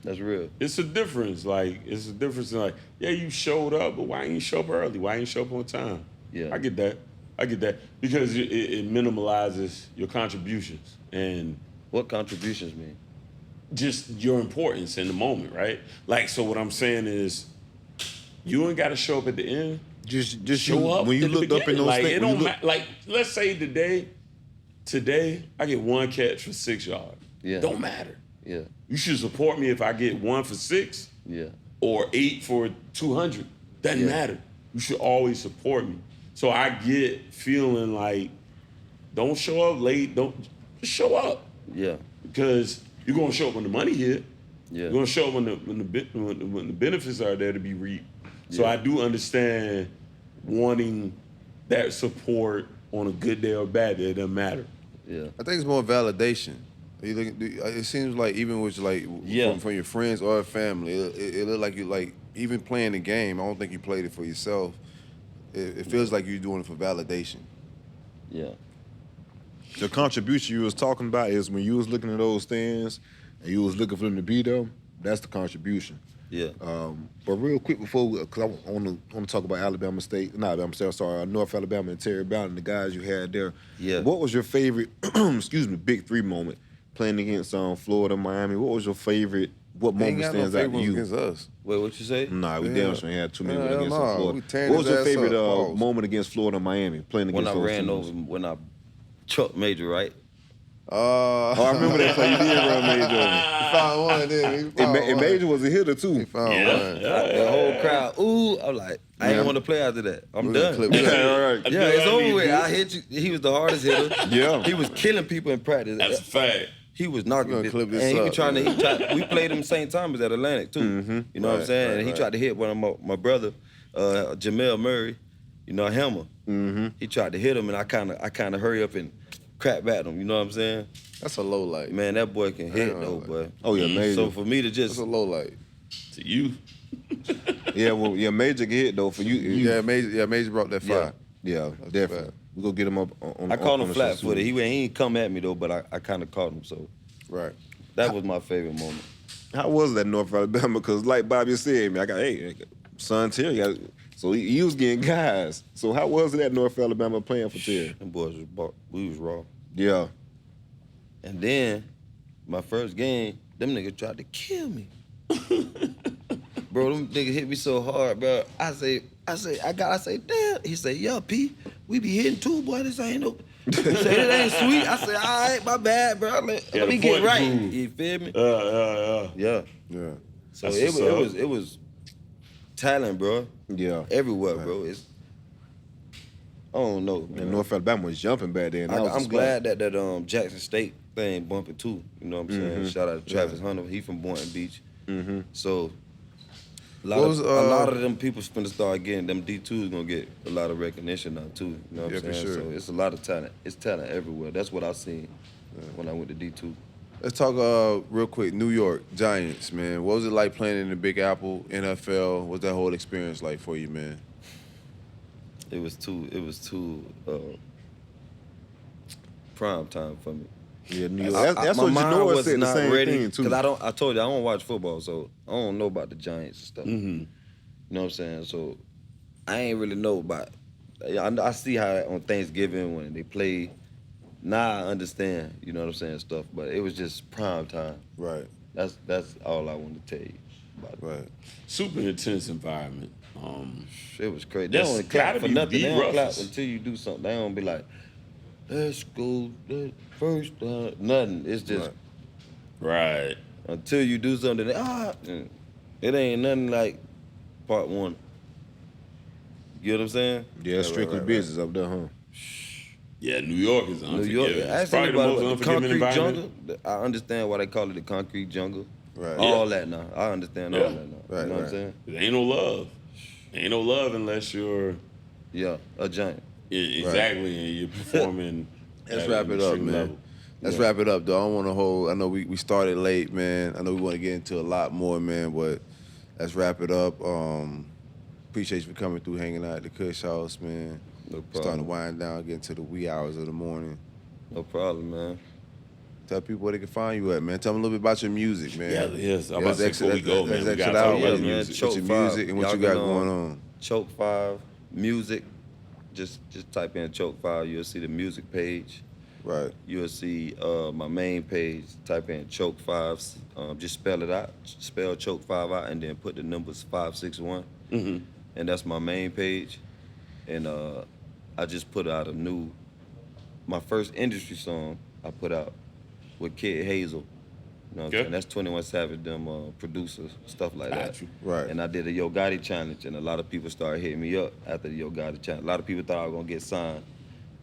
That's real. It's a difference. Like, it's a difference in like, yeah, you showed up, but why ain't you show up early? Why ain't you show up on time? Yeah. I get that. Because it minimalizes your contributions and What contributions mean? just your importance in the moment, right? Like, so what I'm saying is, you ain't got to show up at the end. Just Show up when you at the looked up in beginning. those Like, things. it don't matter. Like, let's say today I get 1 catch for 6 yards. Yeah. Don't matter. Yeah. You should support me if I get 1 for 6 Yeah. or 8 for 200. Doesn't Yeah. matter. You should always support me. So I get feeling like, don't show up late. Don't just show up, Yeah. because you're gonna show up when the money hit. Yeah. You're gonna show up when the benefits are there to be reaped. So Yeah. I do understand wanting that support on a good day or bad day. It doesn't matter. Yeah. I think it's more validation. It seems like even with like from your friends or family, it look like you like even playing the game. I don't think you played it for yourself. It feels like you're doing it for validation. Yeah. The contribution you was talking about is when you was looking at those things and you was looking for them to be there. That's the contribution. Yeah. But real quick before, because I want to talk about Alabama State, not Alabama State, I'm sorry, North Alabama and Terry Brown and the guys you had there. Yeah. What was your favorite, Big Three moment playing against Florida, Miami? What was your favorite? What They ain't moment got no stands out to favorites you? against us. Wait, what you say? Nah, we damn sure had too many Hell against nah, we Florida. tearing What was his your ass favorite up, pause. moment against Florida and Miami playing against When I those ran teams? over, when I chucked Major, right? Oh, I remember that play. You did run Major. He found one, didn't he? And Major was a hitter too. He found one. The whole crowd, ooh, I'm like, I ain't want to play after that. I'm We're gonna done. clip Yeah, that. all right. Yeah, it's over with. I hit you. He was the hardest hitter. Yeah. He was killing people in practice. That's a fact. He was knocking We're gonna this, clip this and he was up, trying man. to. We played him the same time as at Atlantic too. You know what I'm Right, saying? right, And he right. tried to hit one of my brother, Jamel Murray. You know, Hammer. He tried to hit him, and I kind of hurry up and crap back him. You know what I'm saying? That's a low light. Man, that boy can hit Yeah. though, boy. Oh yeah, Major. So for me to That's just a low light. To you. Major get hit though for you. Yeah, Major brought that fire. Yeah, definitely. fact. We go get him up on. I called him the flat-footed. He ain't come at me though, but I kind of caught him. So Right. that was my favorite moment. How was that North Alabama? Because like Bobby said, man, I got son Terry. So he was getting guys. So how was it at North Alabama playing for Terry? Them boys we was raw. Yeah. And then my first game, them niggas tried to kill me. Bro, them niggas hit me so hard, bro. I say, damn. He say, yeah, P, we be hitting too, boy. This ain't no. He say, it ain't sweet. I say, all right, my bad, bro. Let me get right. You feel me? Yeah. Yeah. So That's it was talent, bro. Yeah. Everywhere, bro. It's I don't know. And Man. North Alabama was jumping back then. I'm glad that Jackson State thing bumping too. You know what I'm saying? Shout out to Travis Hunter. He from Boynton Beach. So a lot of them people finna start getting them D2s gonna get a lot of recognition now too. You know what I'm for saying? sure. So it's a lot of talent. It's talent everywhere. That's what I seen when I went to D2. Let's talk real quick. New York Giants, man. What was it like playing in the Big Apple, NFL? What's that whole experience like for you, man? It was too prime time for me. Yeah, New York. That's my what mind Janora was said. The not same ready thing too. because I told you I don't watch football, so I don't know about the Giants and stuff. You know what I'm saying? So I ain't really know about. I see how on Thanksgiving when they play Now I understand, you know what I'm saying, stuff. But it was just prime time. Right. That's all I want to tell you about it. Right. Super intense environment. It was crazy. They That's don't clap gotta for be nothing. the They don't clap roughest. until you do something. They don't be like, let's go first. Nothing. It's just Right. until you do something. It ain't nothing like part one. You know what I'm saying? Yeah, strictly business up there, huh? Yeah, New York is New unforgiving. York. It's Ask probably the anybody most about the unforgiving concrete environment. jungle. I understand why they call it the concrete jungle. Right. All that now. I understand all Yeah. that now. Right, You know what I'm right. saying? There ain't no love. Ain't no love unless you're Yeah, a giant. exactly and you're performing. Let's at wrap an it up, extreme man. level. Let's wrap it up, though. I don't want to hold. I know we started late, man. I know we want to get into a lot more, man, but let's wrap it up. Appreciate you for coming through, hanging out at the Kush House, man. No Starting to problem. wind down, getting to the wee hours of the morning. No problem, man. Tell people where they can find you at, man. Tell them a little bit about your music, man. Yeah, yes. I'm about to say let's before we exit- go, let's man, we exit gotta out talk with about your the man. music. With Choke your 5. music and what Y'all you got can, going on. Choke 5 music. Just type in Choke 5. You'll see the music page. Right. You'll see my main page. Type in Choke 5. Just spell it out. Spell Choke 5 out, and then put the numbers 561. Mm-hmm. And that's my main page. And I just put out my first industry song I put out with Kid Hazel. You know what I'm Okay. saying? That's 21 Savage, them producers, stuff like that. Got you. Right. And I did a Yo Gotti challenge, and a lot of people started hitting me up after the Yo Gotti challenge. A lot of people thought I was gonna get signed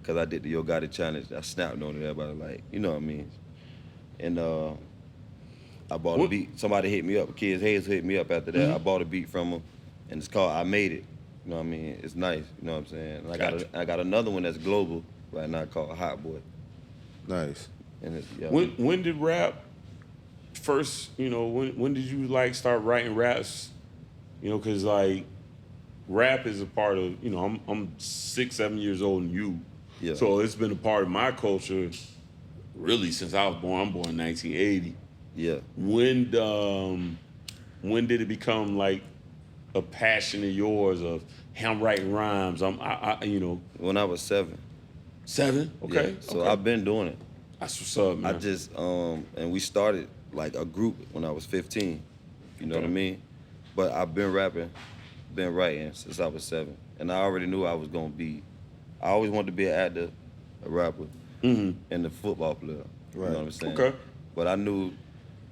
because I did the Yo Gotti challenge. I snapped on it. Everybody like, you know what I mean? And I bought a beat. Somebody hit me up. Kid Hazel hit me up after that. I bought a beat from him, and it's called I Made It. You know what I mean? It's nice. You know what I'm saying? And I got another one that's global right now called Hot Boy. Nice. And it's, yeah. When did rap first, when did you like start writing raps? Because like rap is a part of, I'm 6-7 years old than you. Yeah. So it's been a part of my culture really since I was born. I'm born in 1980. Yeah. When did it become like a passion of yours of I'm writing rhymes? When I was 7. 7? Okay. Yeah. So okay. I've been doing it. That's what's up, man. I just and we started like a group when I was 15. You know what I mean? But I've been rapping, been writing since I was 7. And I already knew I was gonna be. I always wanted to be an actor, a rapper, and a football player. You know what I'm saying? Okay. But I knew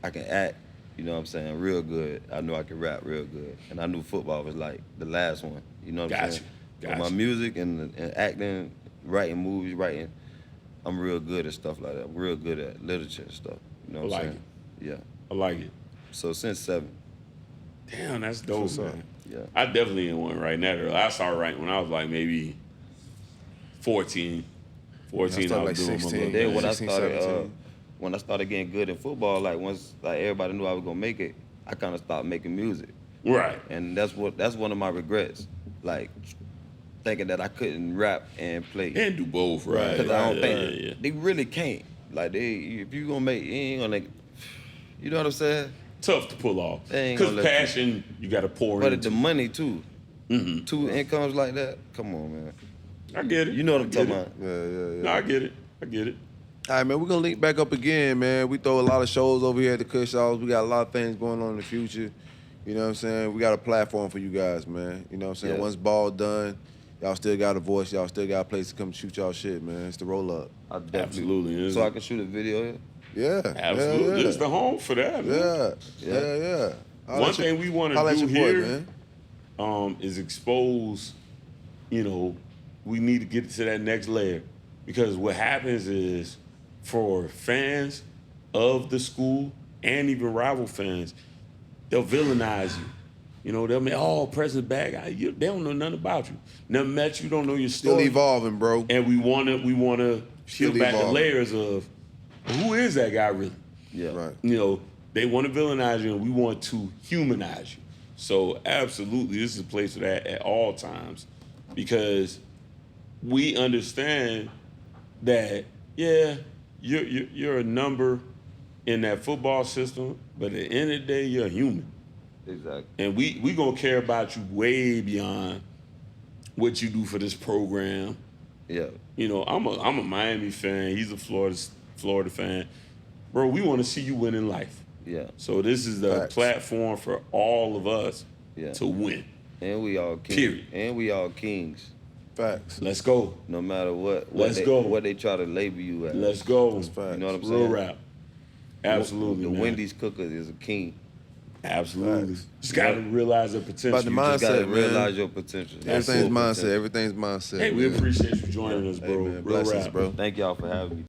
I can act, you know what I'm saying, real good. I knew I could rap real good. And I knew football was like the last one. You know what I'm saying? But my music and acting, writing movies, I'm real good at stuff like that. I'm real good at literature and stuff. You know what I'm saying? Yeah. I like it. So since 7. Damn, that's dope, man. Yeah. I definitely ain't one writing that early. I started writing when I was like maybe 14. 14, I started was like doing 16. my Then little when I 16, started 17. when I started getting good in football, like once like everybody knew I was gonna make it, I kind of stopped making music. Right. And that's one of my regrets. Like thinking that I couldn't rap and play. And do both, right? Because I don't think Yeah. they really can't. Like if you gonna make, you ain't gonna make. You know what I'm saying? Tough to pull off. They ain't Because gonna let you- passion, you got to pour But into. the money too. Mm-hmm. 2 incomes like that. Come on, man. I get it. You know what I'm I get talking it. about? Yeah. No, I get it. I get it. All right, man, we're going to link back up again, man. We throw a lot of shows over here at the Kush House. We got a lot of things going on in the future. You know what I'm saying? We got a platform for you guys, man. You know what I'm saying? Yeah. Once ball done, y'all still got a voice. Y'all still got a place to come shoot y'all shit, man. It's the roll up. I definitely. Absolutely. So I can shoot a video here. Yeah. Absolutely. Yeah, This is the home for that, man. Yeah. One thing we want Holla to at do your boy, here man. is expose, we need to get to that next layer. Because what happens is for fans of the school and even rival fans, they'll villainize you. They'll make, Preston bad guy. They don't know nothing about you. Never met you, don't know your Still story. evolving, bro. And we wanna peel Still back the evolving. layers of who is that guy really? Yeah. Right. They want to villainize you and we want to humanize you. So absolutely, this is a place for that at all times because we understand that, you're a number in that football system, but at the end of the day, you're a human. Exactly. And we gonna care about you way beyond what you do for this program Yeah. You know, I'm a Miami fan. He's a Florida fan. Bro, we want to see you win in life. Yeah. So this is the Facts. platform for all of us to win. And we all kings. Period. And we all kings. Facts. Let's go. No matter what go. what they try to label you as. Let's go. That's facts. You know what I'm Real saying? rap. Absolutely, The man. Wendy's cooker is a king. Absolutely. Facts. Just got to realize the potential. About the You just You gotta Mindset, man. realize your potential. Everything's Full mindset. potential. Everything's mindset. Hey, we man. appreciate you joining us, bro. Hey, man, Real blessings, rap. bro. Thank y'all for having me.